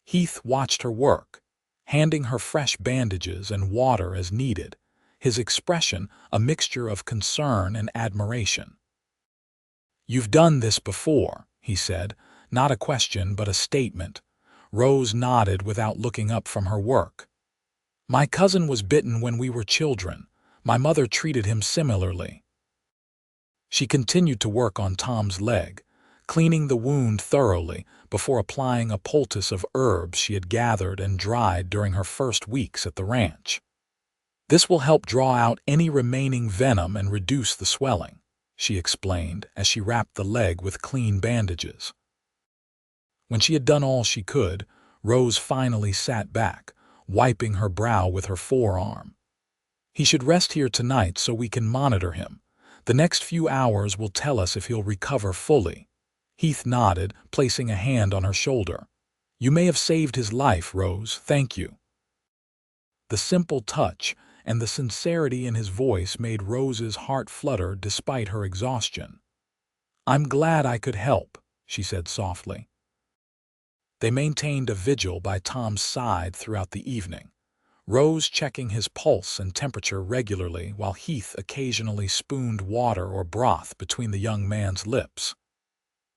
Heath watched her work, handing her fresh bandages and water as needed, his expression a mixture of concern and admiration. "You've done this before," he said, not a question but a statement. Rose nodded without looking up from her work. "My cousin was bitten when we were children. My mother treated him similarly." She continued to work on Tom's leg, cleaning the wound thoroughly before applying a poultice of herbs she had gathered and dried during her first weeks at the ranch. "This will help draw out any remaining venom and reduce the swelling," she explained as she wrapped the leg with clean bandages. When she had done all she could, Rose finally sat back, wiping her brow with her forearm. "He should rest here tonight so we can monitor him. The next few hours will tell us if he'll recover fully." Heath nodded, placing a hand on her shoulder. "You may have saved his life, Rose. Thank you." The simple touch and the sincerity in his voice made Rose's heart flutter despite her exhaustion. "I'm glad I could help," she said softly. They maintained a vigil by Tom's side throughout the evening, Rose checking his pulse and temperature regularly while Heath occasionally spooned water or broth between the young man's lips.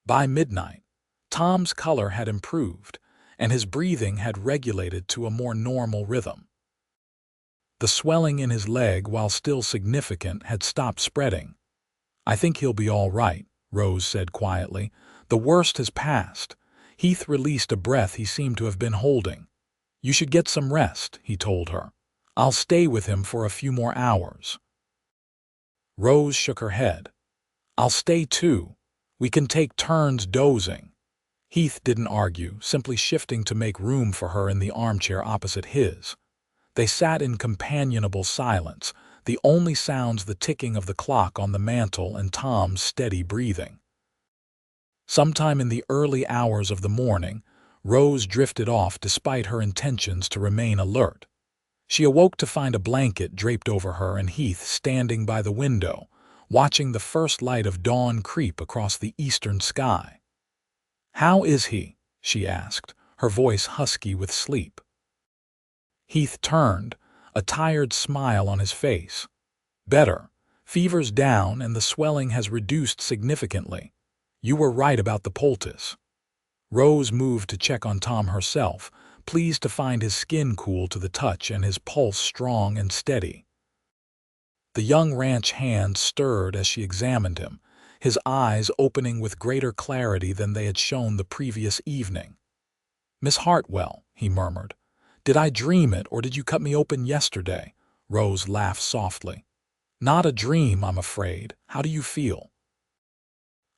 By midnight, Tom's color had improved, and his breathing had regulated to a more normal rhythm. The swelling in his leg, while still significant, had stopped spreading. "I think he'll be all right," Rose said quietly. "The worst has passed." Heath released a breath he seemed to have been holding. "You should get some rest," he told her. "I'll stay with him for a few more hours." Rose shook her head. "I'll stay too. We can take turns dozing." Heath didn't argue, simply shifting to make room for her in the armchair opposite his. They sat in companionable silence, the only sounds the ticking of the clock on the mantel and Tom's steady breathing. Sometime in the early hours of the morning, Rose drifted off despite her intentions to remain alert. She awoke to find a blanket draped over her and Heath standing by the window, watching the first light of dawn creep across the eastern sky. "How is he?" she asked, her voice husky with sleep. Heath turned, a tired smile on his face. "Better. Fever's down and the swelling has reduced significantly. You were right about the poultice." Rose moved to check on Tom herself, pleased to find his skin cool to the touch and his pulse strong and steady. The young ranch hand stirred as she examined him, his eyes opening with greater clarity than they had shown the previous evening. "Miss Hartwell," he murmured. "Did I dream it or did you cut me open yesterday?" Rose laughed softly. "Not a dream, I'm afraid. How do you feel?"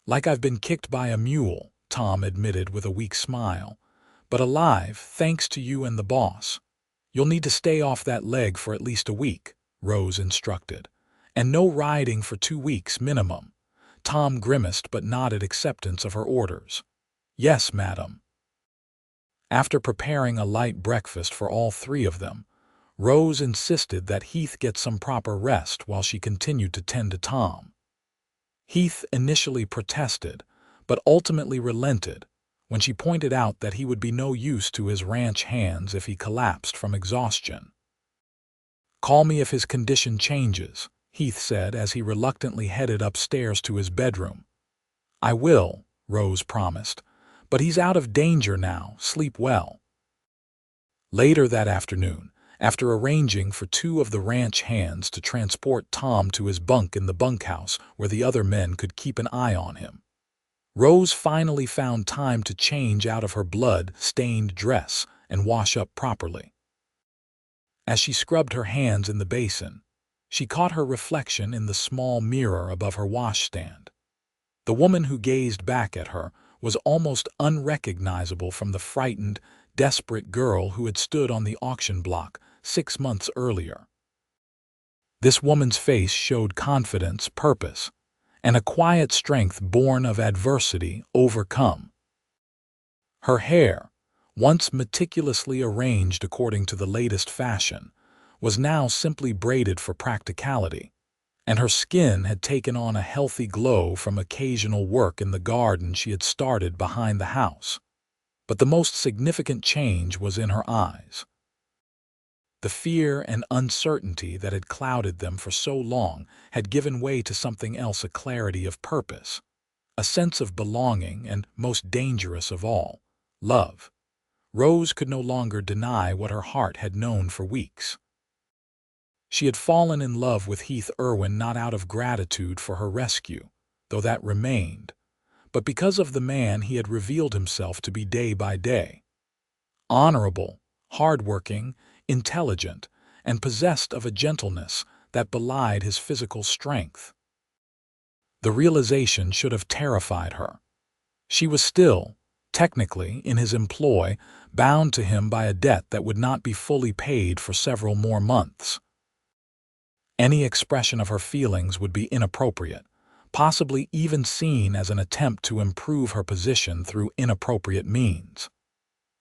"Like I've been kicked by a mule," Tom admitted with a weak smile. "But alive, thanks to you and the boss." "You'll need to stay off that leg for at least a week," Rose instructed. "And no riding for 2 weeks minimum." Tom grimaced but nodded acceptance of her orders. "Yes, madam." After preparing a light breakfast for all three of them, Rose insisted that Heath get some proper rest while she continued to tend to Tom. Heath initially protested, but ultimately relented when she pointed out that he would be no use to his ranch hands if he collapsed from exhaustion. "Call me if his condition changes," Heath said as he reluctantly headed upstairs to his bedroom. "I will," Rose promised, "but he's out of danger now. Sleep well." Later that afternoon, after arranging for 2 of the ranch hands to transport Tom to his bunk in the bunkhouse where the other men could keep an eye on him, Rose finally found time to change out of her blood-stained dress and wash up properly. As she scrubbed her hands in the basin, she caught her reflection in the small mirror above her washstand. The woman who gazed back at her was almost unrecognizable from the frightened, desperate girl who had stood on the auction block 6 months earlier. This woman's face showed confidence, purpose, and a quiet strength born of adversity overcome. Her hair, once meticulously arranged according to the latest fashion, was now simply braided for practicality, and her skin had taken on a healthy glow from occasional work in the garden she had started behind the house. But the most significant change was in her eyes. The fear and uncertainty that had clouded them for so long had given way to something else, a clarity of purpose, a sense of belonging, and, most dangerous of all, love. Rose could no longer deny what her heart had known for weeks. She had fallen in love with Heath Irwin not out of gratitude for her rescue, though that remained, but because of the man he had revealed himself to be day by day. Honorable, hard-working, intelligent, and possessed of a gentleness that belied his physical strength. The realization should have terrified her. She was still, technically, in his employ, bound to him by a debt that would not be fully paid for several more months. Any expression of her feelings would be inappropriate, possibly even seen as an attempt to improve her position through inappropriate means.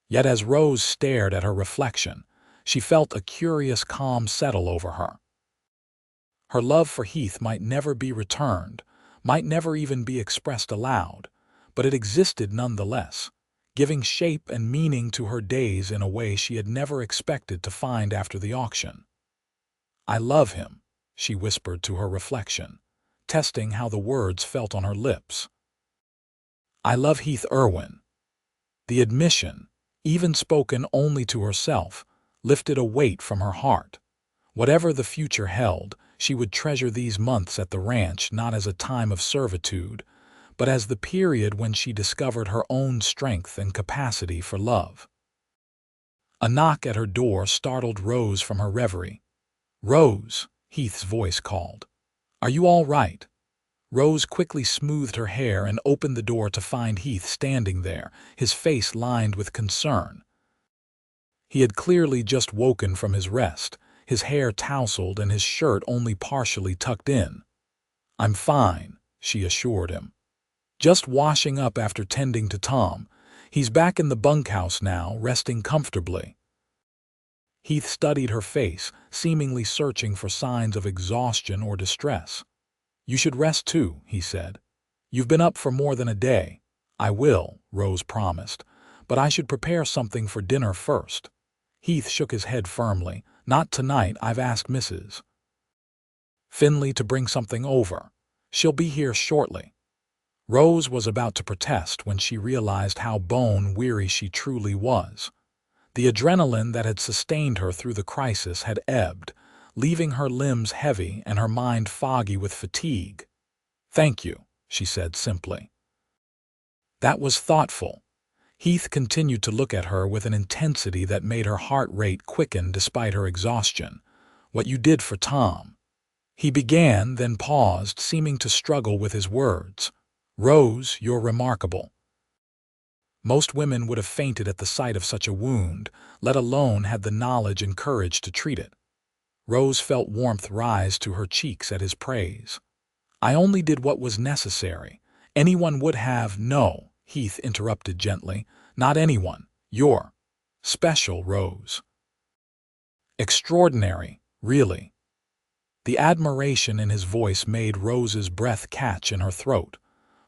Yet as Rose stared at her reflection, she felt a curious calm settle over her. Her love for Heath might never be returned, might never even be expressed aloud, but it existed nonetheless, giving shape and meaning to her days in a way she had never expected to find after the auction. "I love him," she whispered to her reflection, testing how the words felt on her lips. "I love Heath Irwin." The admission, even spoken only to herself, lifted a weight from her heart. Whatever the future held, she would treasure these months at the ranch not as a time of servitude, but as the period when she discovered her own strength and capacity for love. A knock at her door startled Rose from her reverie. "Rose," Heath's voice called. "Are you all right?" Rose quickly smoothed her hair and opened the door to find Heath standing there, his face lined with concern. He had clearly just woken from his rest, his hair tousled and his shirt only partially tucked in. "I'm fine," she assured him. "Just washing up after tending to Tom. He's back in the bunkhouse now, resting comfortably." Heath studied her face, seemingly searching for signs of exhaustion or distress. "You should rest too," he said. "You've been up for more than a day." "I will," Rose promised, "but I should prepare something for dinner first." Heath shook his head firmly. "Not tonight. I've asked Mrs. Finley to bring something over. She'll be here shortly." Rose was about to protest when she realized how bone-weary she truly was. The adrenaline that had sustained her through the crisis had ebbed, leaving her limbs heavy and her mind foggy with fatigue. "Thank you," she said simply. "That was thoughtful." Heath continued to look at her with an intensity that made her heart rate quicken despite her exhaustion. "What you did for Tom." He began, then paused, seeming to struggle with his words. "Rose, you're remarkable." Most women would have fainted at the sight of such a wound, let alone had the knowledge and courage to treat it. Rose felt warmth rise to her cheeks at his praise. "I only did what was necessary. Anyone would have—" "No," Heath interrupted gently. "Not anyone. You're special, Rose. Extraordinary, really." The admiration in his voice made Rose's breath catch in her throat.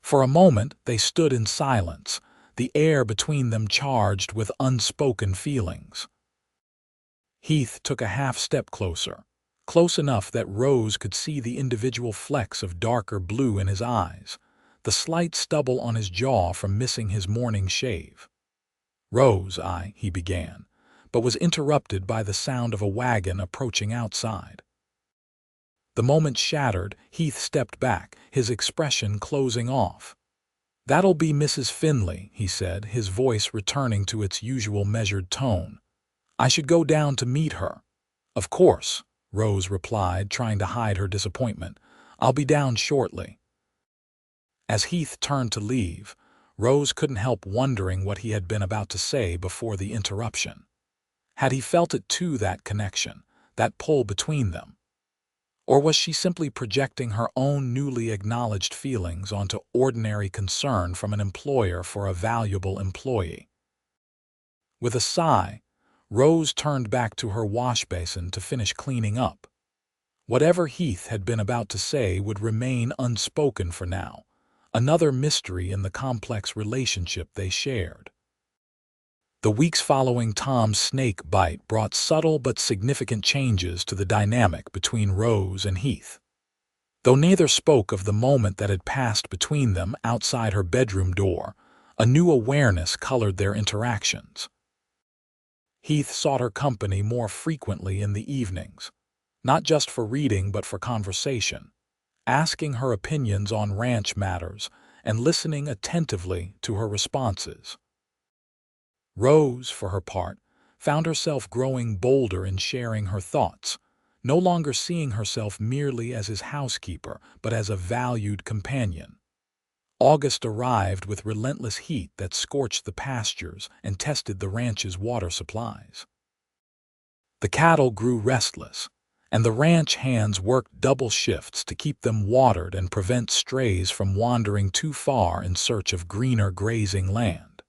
For a moment they stood in silence, the air between them charged with unspoken feelings. Heath took a half-step closer, close enough that Rose could see the individual flecks of darker blue in his eyes, the slight stubble on his jaw from missing his morning shave. "Rose, he began, but was interrupted by the sound of a wagon approaching outside. The moment shattered, Heath stepped back, his expression closing off. "That'll be Mrs. Finley," he said, his voice returning to its usual measured tone. "I should go down to meet her." "Of course," Rose replied, trying to hide her disappointment. "I'll be down shortly." As Heath turned to leave, Rose couldn't help wondering what he had been about to say before the interruption. Had he felt it too, that connection, that pull between them? Or was she simply projecting her own newly acknowledged feelings onto ordinary concern from an employer for a valuable employee? With a sigh, Rose turned back to her wash basin to finish cleaning up. Whatever Heath had been about to say would remain unspoken for now, another mystery in the complex relationship they shared. The weeks following Tom's snake bite brought subtle but significant changes to the dynamic between Rose and Heath. Though neither spoke of the moment that had passed between them outside her bedroom door, a new awareness colored their interactions. Heath sought her company more frequently in the evenings, not just for reading but for conversation, asking her opinions on ranch matters and listening attentively to her responses. Rose, for her part, found herself growing bolder in sharing her thoughts, no longer seeing herself merely as his housekeeper but as a valued companion. August arrived with relentless heat that scorched the pastures and tested the ranch's water supplies. The cattle grew restless, and the ranch hands worked double shifts to keep them watered and prevent strays from wandering too far in search of greener grazing land.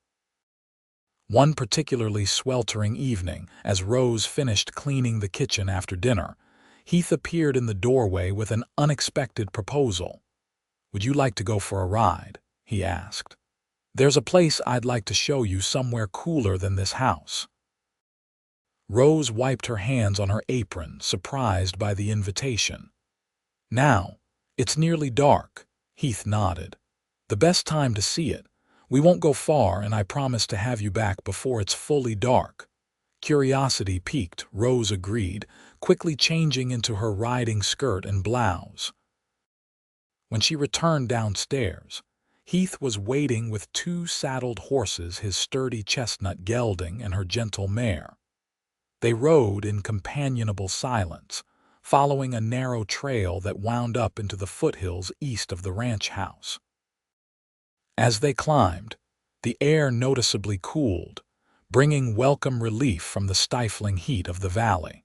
One particularly sweltering evening, as Rose finished cleaning the kitchen after dinner, Heath appeared in the doorway with an unexpected proposal. "Would you like to go for a ride?" he asked. "There's a place I'd like to show you, somewhere cooler than this house." Rose wiped her hands on her apron, surprised by the invitation. "Now, it's nearly dark," Heath nodded. "The best time to see it. We won't go far, and I promise to have you back before it's fully dark." Curiosity piqued, Rose agreed, quickly changing into her riding skirt and blouse. When she returned downstairs, Heath was waiting with two saddled horses, his sturdy chestnut gelding and her gentle mare. They rode in companionable silence, following a narrow trail that wound up into the foothills east of the ranch house. As they climbed, the air noticeably cooled, bringing welcome relief from the stifling heat of the valley.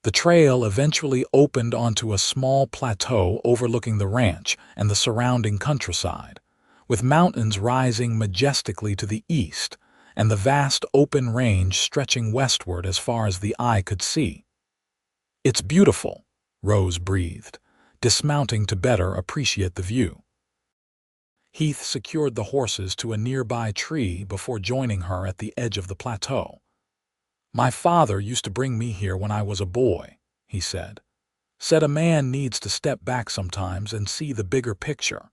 The trail eventually opened onto a small plateau overlooking the ranch and the surrounding countryside, with mountains rising majestically to the east and the vast open range stretching westward as far as the eye could see. "It's beautiful," Rose breathed, dismounting to better appreciate the view. Heath secured the horses to a nearby tree before joining her at the edge of the plateau. "My father used to bring me here when I was a boy," he said. "Said a man needs to step back sometimes and see the bigger picture."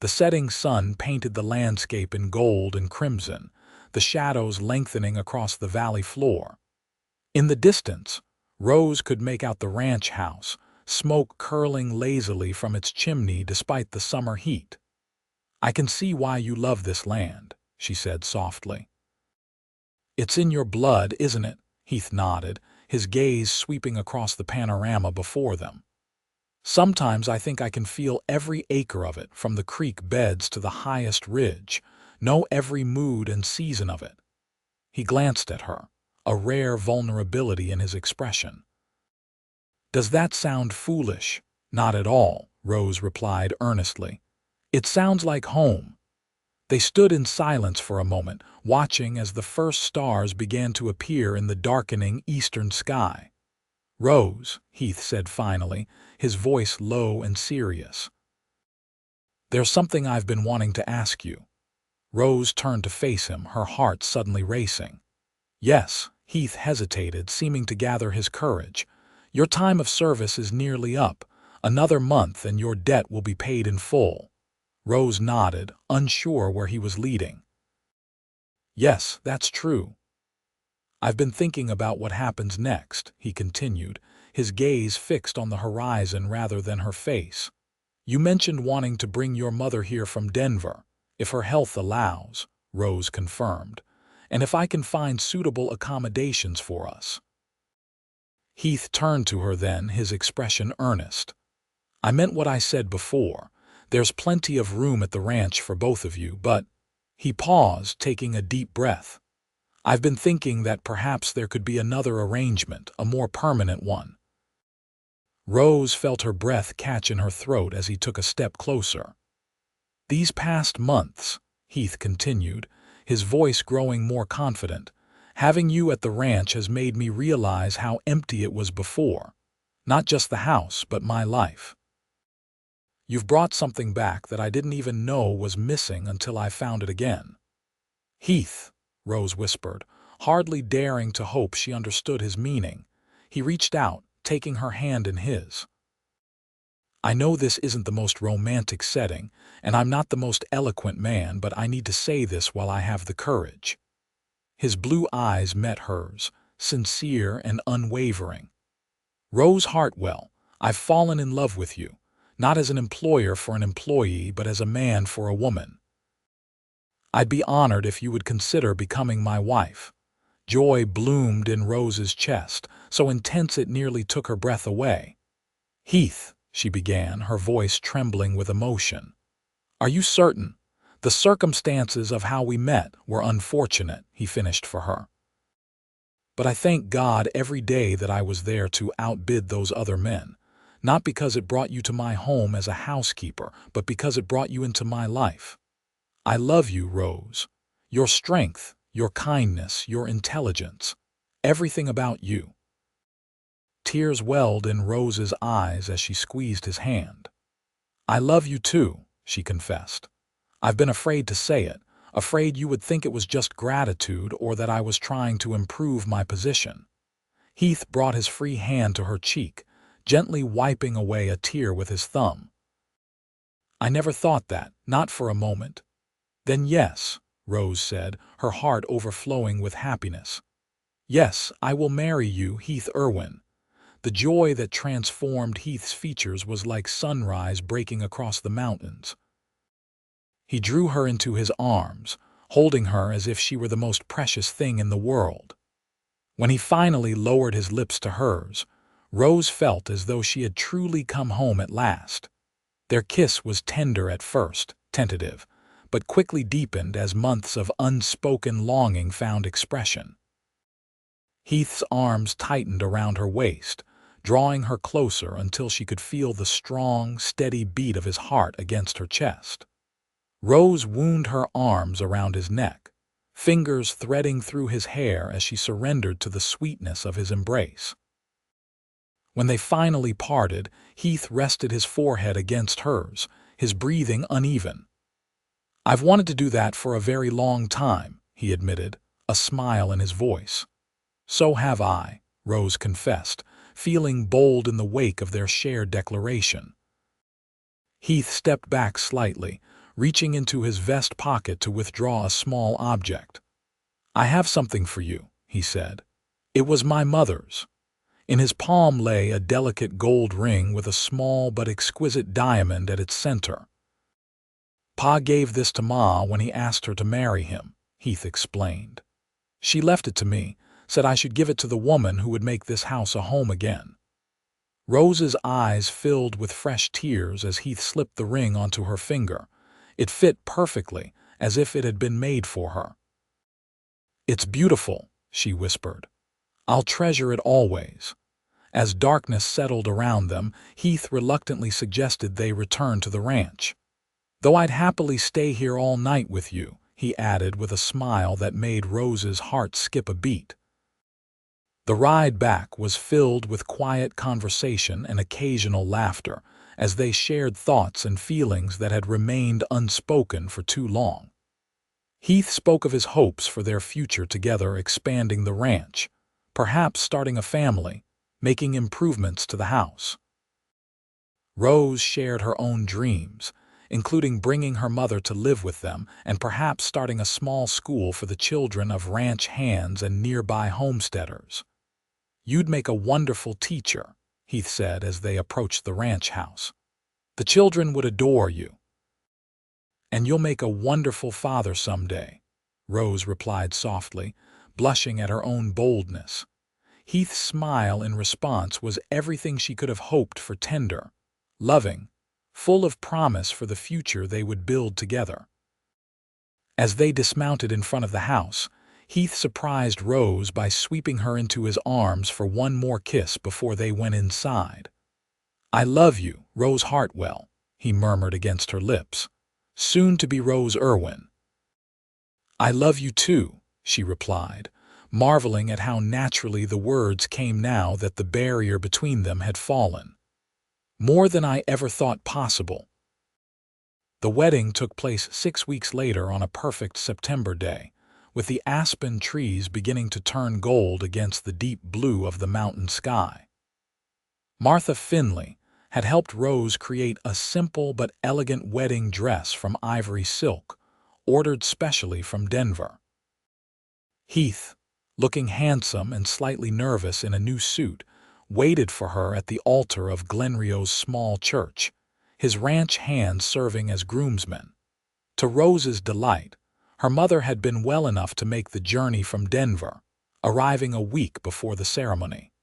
The setting sun painted the landscape in gold and crimson, the shadows lengthening across the valley floor. In the distance, Rose could make out the ranch house, smoke curling lazily from its chimney despite the summer heat. "I can see why you love this land," she said softly. "It's in your blood, isn't it?" Heath nodded, his gaze sweeping across the panorama before them. "Sometimes I think I can feel every acre of it, from the creek beds to the highest ridge, know every mood and season of it." He glanced at her, a rare vulnerability in his expression. "Does that sound foolish?" "Not at all," Rose replied earnestly. "It sounds like home." They stood in silence for a moment, watching as the first stars began to appear in the darkening eastern sky. "Rose," Heath said finally, his voice low and serious, "there's something I've been wanting to ask you." Rose turned to face him, her heart suddenly racing. "Yes," Heath hesitated, seeming to gather his courage. "Your time of service is nearly up. Another month and your debt will be paid in full." Rose nodded, unsure where he was leading. "Yes, that's true. I've been thinking about what happens next," he continued, his gaze fixed on the horizon rather than her face. "You mentioned wanting to bring your mother here from Denver, if her health allows," Rose confirmed, "and if I can find suitable accommodations for us." Heath turned to her then, his expression earnest. "I meant what I said before. There's plenty of room at the ranch for both of you, but—" He paused, taking a deep breath. "I've been thinking that perhaps there could be another arrangement, a more permanent one." Rose felt her breath catch in her throat as he took a step closer. "These past months," Heath continued, his voice growing more confident, "having you at the ranch has made me realize how empty it was before. Not just the house, but my life. You've brought something back that I didn't even know was missing until I found it again." "Heath," Rose whispered, hardly daring to hope she understood his meaning. He reached out, taking her hand in his. "I know this isn't the most romantic setting, and I'm not the most eloquent man, but I need to say this while I have the courage." His blue eyes met hers, sincere and unwavering. "Rose Hartwell, I've fallen in love with you, not as an employer for an employee, but as a man for a woman. I'd be honored if you would consider becoming my wife." Joy bloomed in Rose's chest, so intense it nearly took her breath away. "Heath," she began, her voice trembling with emotion. "Are you certain? The circumstances of how we met were unfortunate," he finished for her. But I thank God every day that I was there to outbid those other men, not because it brought you to my home as a housekeeper, but because it brought you into my life. I love you, Rose. Your strength, your kindness, your intelligence, everything about you." Tears welled in Rose's eyes as she squeezed his hand. "I love you too," she confessed. "I've been afraid to say it, afraid you would think it was just gratitude or that I was trying to improve my position." Heath brought his free hand to her cheek, gently wiping away a tear with his thumb. "I never thought that, not for a moment." "Then yes," Rose said, her heart overflowing with happiness. "Yes, I will marry you, Heath Irwin." The joy that transformed Heath's features was like sunrise breaking across the mountains. He drew her into his arms, holding her as if she were the most precious thing in the world. When he finally lowered his lips to hers, Rose felt as though she had truly come home at last. Their kiss was tender at first, tentative, but quickly deepened as months of unspoken longing found expression. Heath's arms tightened around her waist, drawing her closer until she could feel the strong, steady beat of his heart against her chest. Rose wound her arms around his neck, fingers threading through his hair as she surrendered to the sweetness of his embrace. When they finally parted, Heath rested his forehead against hers, his breathing uneven. "I've wanted to do that for a very long time," he admitted, a smile in his voice. "So have I," Rose confessed, feeling bold in the wake of their shared declaration. Heath stepped back slightly, reaching into his vest pocket to withdraw a small object. "I have something for you," he said. "It was my mother's." In his palm lay a delicate gold ring with a small but exquisite diamond at its center. "Pa gave this to Ma when he asked her to marry him," Heath explained. "She left it to me, said I should give it to the woman who would make this house a home again." Rose's eyes filled with fresh tears as Heath slipped the ring onto her finger. It fit perfectly, as if it had been made for her. "It's beautiful," she whispered. "I'll treasure it always." As darkness settled around them, Heath reluctantly suggested they return to the ranch. "Though I'd happily stay here all night with you," he added with a smile that made Rose's heart skip a beat. The ride back was filled with quiet conversation and occasional laughter, as they shared thoughts and feelings that had remained unspoken for too long. Heath spoke of his hopes for their future together, expanding the ranch, perhaps starting a family, making improvements to the house. Rose shared her own dreams, including bringing her mother to live with them and perhaps starting a small school for the children of ranch hands and nearby homesteaders. "You'd make a wonderful teacher," Heath said as they approached the ranch house. "The children would adore you." "And you'll make a wonderful father someday," Rose replied softly, blushing at her own boldness. Heath's smile in response was everything she could have hoped for, tender, loving, full of promise for the future they would build together. As they dismounted in front of the house, Heath surprised Rose by sweeping her into his arms for one more kiss before they went inside. "I love you, Rose Hartwell," he murmured against her lips. "Soon to be Rose Irwin." "I love you too," she replied, marveling at how naturally the words came now that the barrier between them had fallen. "More than I ever thought possible." The wedding took place 6 weeks later on a perfect September day, with the aspen trees beginning to turn gold against the deep blue of the mountain sky. Martha Finley had helped Rose create a simple but elegant wedding dress from ivory silk, ordered specially from Denver. Heath, looking handsome and slightly nervous in a new suit, waited for her at the altar of Glenrio's small church, his ranch hands serving as groomsmen. To Rose's delight, her mother had been well enough to make the journey from Denver, arriving a week before the ceremony.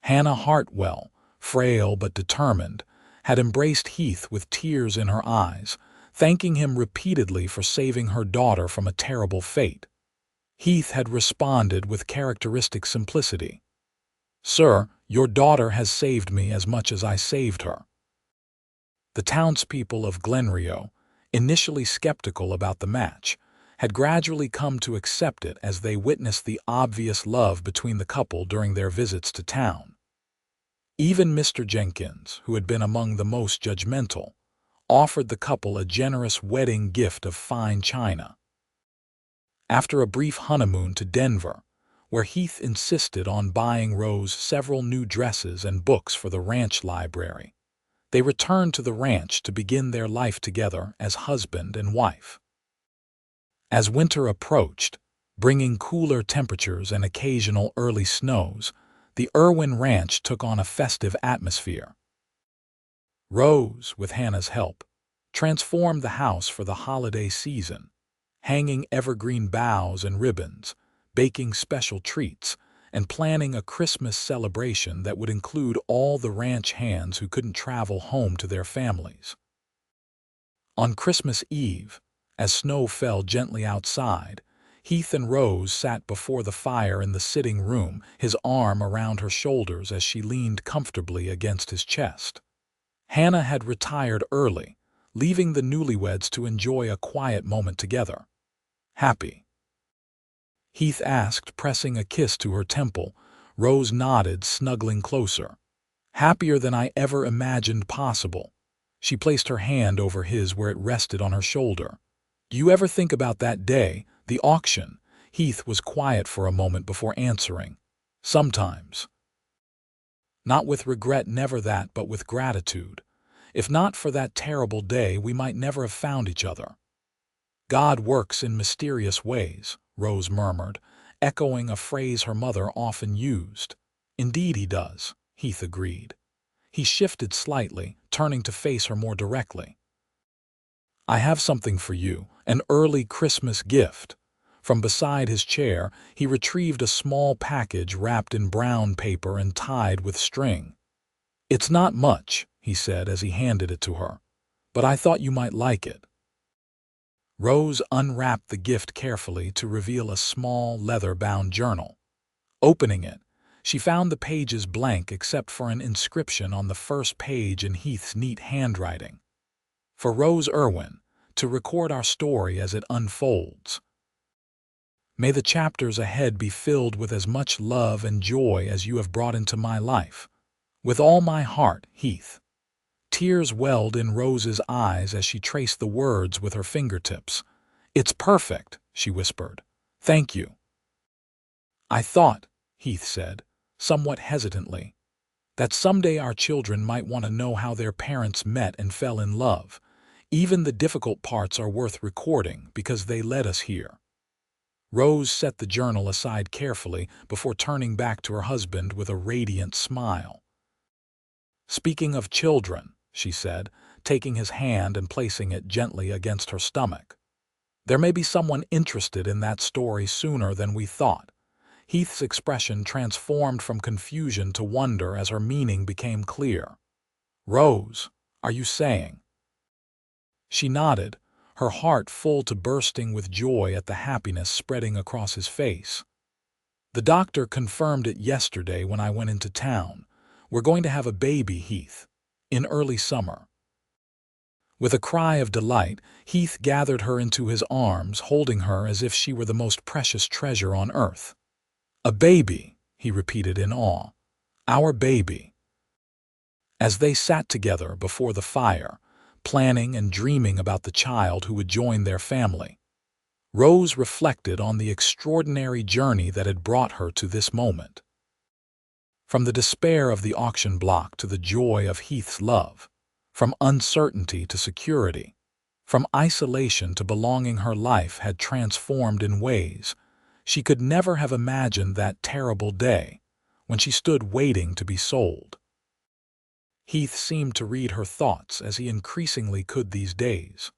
Hannah Hartwell, frail but determined, had embraced Heath with tears in her eyes, thanking him repeatedly for saving her daughter from a terrible fate. Heath had responded with characteristic simplicity. "Sir, your daughter has saved me as much as I saved her." The townspeople of Glenrio, initially skeptical about the match, had gradually come to accept it as they witnessed the obvious love between the couple during their visits to town. Even Mr. Jenkins, who had been among the most judgmental, offered the couple a generous wedding gift of fine china. After a brief honeymoon to Denver, where Heath insisted on buying Rose several new dresses and books for the ranch library, they returned to the ranch to begin their life together as husband and wife. As winter approached, bringing cooler temperatures and occasional early snows, the Irwin ranch took on a festive atmosphere. Rose, with Hannah's help, transformed the house for the holiday season, hanging evergreen boughs and ribbons, baking special treats, and planning a Christmas celebration that would include all the ranch hands who couldn't travel home to their families. On Christmas Eve, as snow fell gently outside, Heath and Rose sat before the fire in the sitting room, his arm around her shoulders as she leaned comfortably against his chest. Hannah had retired early, leaving the newlyweds to enjoy a quiet moment together. "Happy?" Heath asked, pressing a kiss to her temple. Rose nodded, snuggling closer. "Happier than I ever imagined possible." She placed her hand over his where it rested on her shoulder. "Do you ever think about that day, the auction?" Heath was quiet for a moment before answering. "Sometimes." Not with regret, never that, but with gratitude. If not for that terrible day, we might never have found each other. "God works in mysterious ways," Rose murmured, echoing a phrase her mother often used. "Indeed he does," Heath agreed. He shifted slightly, turning to face her more directly. "I have something for you, an early Christmas gift." From beside his chair, he retrieved a small package wrapped in brown paper and tied with string. "It's not much," he said as he handed it to her, "but I thought you might like it." Rose unwrapped the gift carefully to reveal a small, leather-bound journal. Opening it, she found the pages blank except for an inscription on the first page in Heath's neat handwriting. "For Rose Irwin, to record our story as it unfolds. May the chapters ahead be filled with as much love and joy as you have brought into my life. With all my heart, Heath." Tears welled in Rose's eyes as she traced the words with her fingertips. "It's perfect," she whispered. "Thank you." "I thought," Heath said, somewhat hesitantly, "that someday our children might want to know how their parents met and fell in love. Even the difficult parts are worth recording because they led us here." Rose set the journal aside carefully before turning back to her husband with a radiant smile. "Speaking of children," she said, taking his hand and placing it gently against her stomach, "there may be someone interested in that story sooner than we thought." Heath's expression transformed from confusion to wonder as her meaning became clear. "Rose, are you saying?" She nodded, her heart full to bursting with joy at the happiness spreading across his face. "The doctor confirmed it yesterday when I went into town. We're going to have a baby, Heath, in early summer." With a cry of delight, Heath gathered her into his arms, holding her as if she were the most precious treasure on earth. "A baby," he repeated in awe. "Our baby." As they sat together before the fire, planning and dreaming about the child who would join their family, Rose reflected on the extraordinary journey that had brought her to this moment. From the despair of the auction block to the joy of Heath's love, from uncertainty to security, from isolation to belonging, her life had transformed in ways she could never have imagined. That terrible day, when she stood waiting to be sold. Heath seemed to read her thoughts as he increasingly could these days.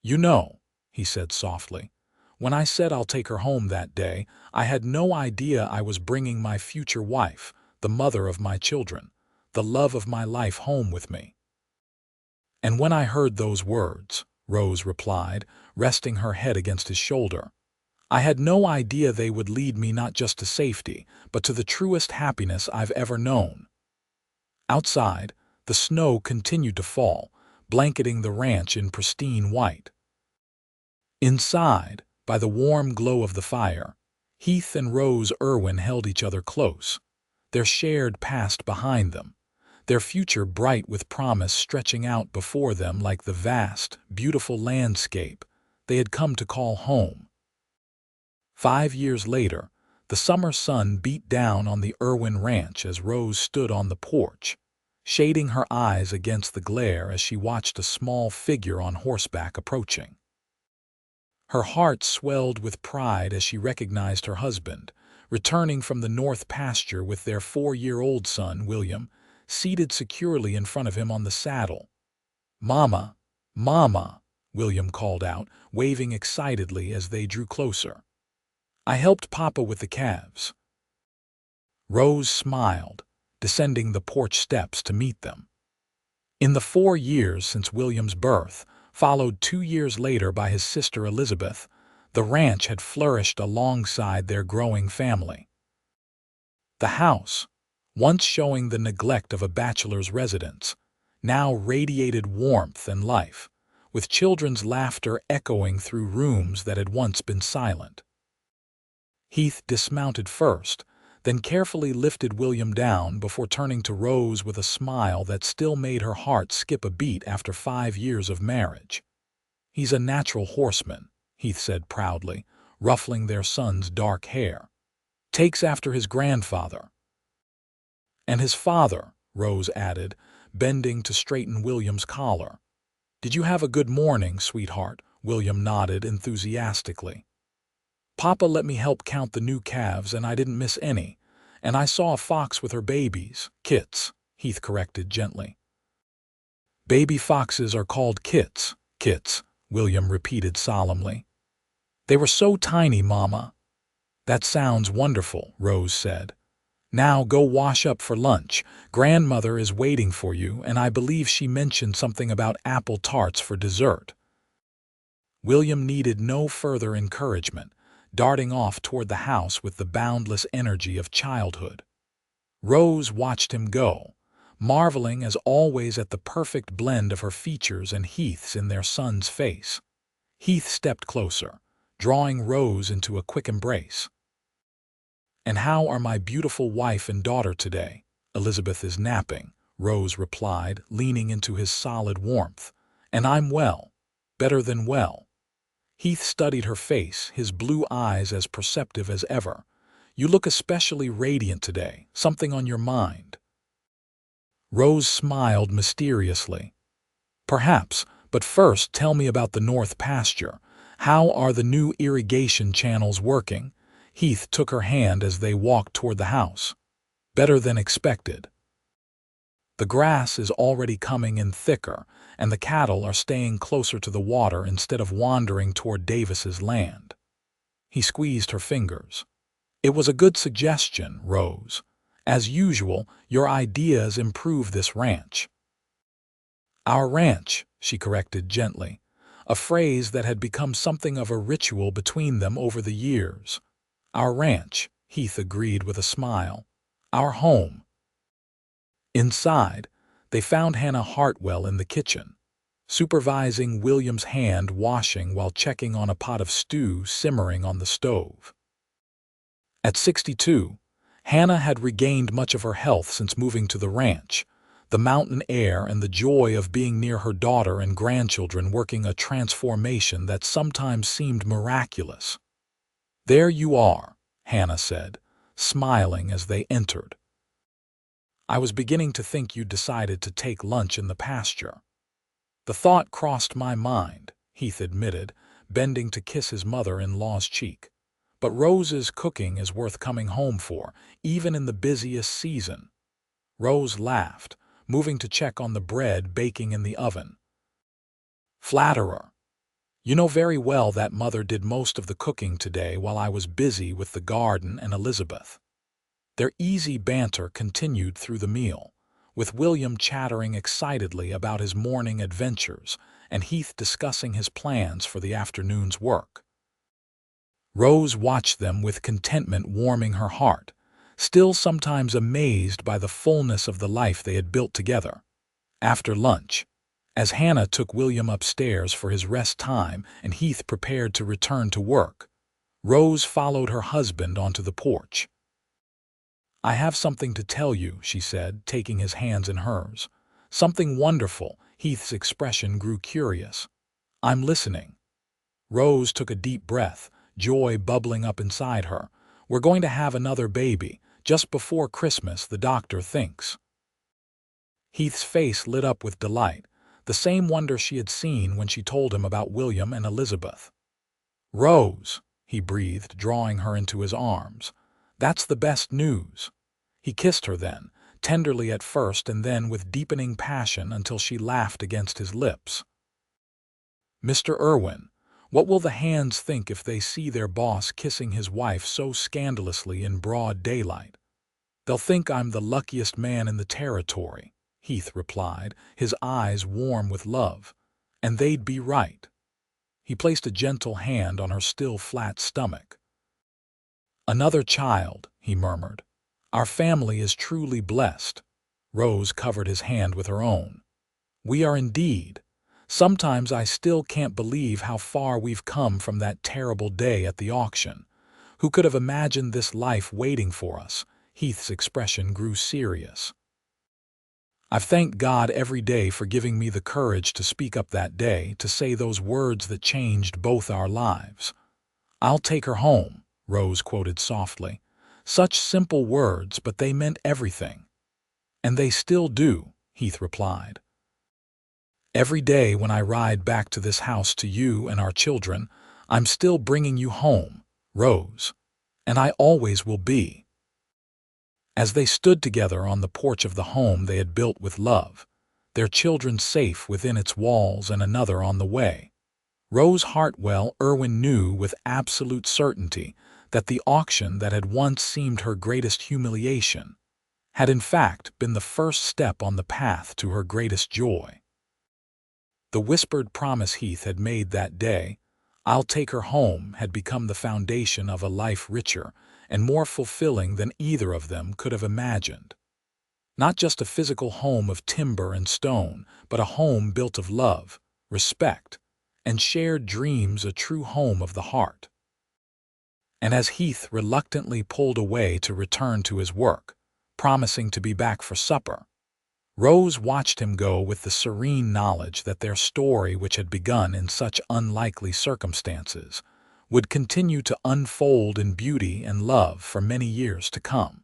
"You know," he said softly, "when I said I'll take her home that day, I had no idea I was bringing my future wife, the mother of my children, the love of my life, home with me." "And when I heard those words," Rose replied, resting her head against his shoulder, I had no idea they would lead me not just to safety, but to the truest happiness I've ever known. Outside, the snow continued to fall, blanketing the ranch in pristine white. Inside, by the warm glow of the fire, Heath and Rose Irwin held each other close, their shared past behind them, their future bright with promise stretching out before them like the vast, beautiful landscape they had come to call home. 5 years later, the summer sun beat down on the Irwin ranch as Rose stood on the porch, shading her eyes against the glare as she watched a small figure on horseback approaching. Her heart swelled with pride as she recognized her husband, returning from the north pasture with their 4-year-old son, William, seated securely in front of him on the saddle. "Mama, Mama," William called out, waving excitedly as they drew closer. "I helped Papa with the calves." Rose smiled, descending the porch steps to meet them. In the 4 years since William's birth, followed 2 years later by his sister Elizabeth, the ranch had flourished alongside their growing family. The house, once showing the neglect of a bachelor's residence, now radiated warmth and life, with children's laughter echoing through rooms that had once been silent. Heath dismounted first, then carefully lifted William down before turning to Rose with a smile that still made her heart skip a beat after 5 years of marriage. "He's a natural horseman," Heath said proudly, ruffling their son's dark hair. "Takes after his grandfather." "And his father," Rose added, bending to straighten William's collar. "Did you have a good morning, sweetheart?" William nodded enthusiastically. "Papa let me help count the new calves, and I didn't miss any. And I saw a fox with her babies, kits," Heath corrected gently. "Baby foxes are called kits, kits," William repeated solemnly. "They were so tiny, Mama." "That sounds wonderful," Rose said. "Now go wash up for lunch. Grandmother is waiting for you, and I believe she mentioned something about apple tarts for dessert." William needed no further encouragement, darting off toward the house with the boundless energy of childhood. Rose watched him go, marveling as always at the perfect blend of her features and Heath's in their son's face. Heath stepped closer, drawing Rose into a quick embrace. "And how are my beautiful wife and daughter today?" "Elizabeth is napping," Rose replied, leaning into his solid warmth. "And I'm well, better than well." Heath studied her face, his blue eyes as perceptive as ever. "You look especially radiant today. Something on your mind?" Rose smiled mysteriously. "Perhaps, but first tell me about the north pasture. How are the new irrigation channels working?" Heath took her hand as they walked toward the house. "Better than expected. The grass is already coming in thicker, and the cattle are staying closer to the water instead of wandering toward Davis's land." He squeezed her fingers. "It was a good suggestion, Rose. As usual, your ideas improve this ranch." "Our ranch," she corrected gently, a phrase that had become something of a ritual between them over the years. "Our ranch," Heath agreed with a smile. "Our home." Inside, they found Hannah Hartwell in the kitchen, supervising William's hand washing while checking on a pot of stew simmering on the stove. At 62, Hannah had regained much of her health since moving to the ranch, the mountain air and the joy of being near her daughter and grandchildren working a transformation that sometimes seemed miraculous. "There you are," Hannah said, smiling as they entered. "I was beginning to think you'd decided to take lunch in the pasture." "The thought crossed my mind," Heath admitted, bending to kiss his mother-in-law's cheek. "But Rose's cooking is worth coming home for, even in the busiest season." Rose laughed, moving to check on the bread baking in the oven. "Flatterer. You know very well that Mother did most of the cooking today while I was busy with the garden and Elizabeth." Their easy banter continued through the meal, with William chattering excitedly about his morning adventures and Heath discussing his plans for the afternoon's work. Rose watched them with contentment warming her heart, still sometimes amazed by the fullness of the life they had built together. After lunch, as Hannah took William upstairs for his rest time and Heath prepared to return to work, Rose followed her husband onto the porch. "I have something to tell you," she said, taking his hands in hers. "Something wonderful." Heath's expression grew curious. "I'm listening." Rose took a deep breath, joy bubbling up inside her. "We're going to have another baby, just before Christmas, the doctor thinks." Heath's face lit up with delight, the same wonder she had seen when she told him about William and Elizabeth. "Rose," he breathed, drawing her into his arms. "That's the best news." He kissed her then, tenderly at first and then with deepening passion until she laughed against his lips. "Mr. Irwin, what will the hands think if they see their boss kissing his wife so scandalously in broad daylight?" "They'll think I'm the luckiest man in the territory," Heath replied, his eyes warm with love. "And they'd be right." He placed a gentle hand on her still flat stomach. "Another child," he murmured. "Our family is truly blessed." Rose covered his hand with her own. "We are indeed. Sometimes I still can't believe how far we've come from that terrible day at the auction. Who could have imagined this life waiting for us?" Heath's expression grew serious. "I've thanked God every day for giving me the courage to speak up that day, to say those words that changed both our lives." "I'll take her home," Rose quoted softly. Such simple words, but they meant everything. "And they still do," Heath replied. "Every day when I ride back to this house to you and our children, I'm still bringing you home, Rose. And I always will be." As they stood together on the porch of the home they had built with love, their children safe within its walls and another on the way, Rose Hartwell Irwin knew with absolute certainty that the auction that had once seemed her greatest humiliation had in fact been the first step on the path to her greatest joy. The whispered promise Heath had made that day, "I'll take her home," had become the foundation of a life richer and more fulfilling than either of them could have imagined. Not just a physical home of timber and stone, but a home built of love, respect, and shared dreams, a true home of the heart. And as Heath reluctantly pulled away to return to his work, promising to be back for supper, Rose watched him go with the serene knowledge that their story, which had begun in such unlikely circumstances, would continue to unfold in beauty and love for many years to come.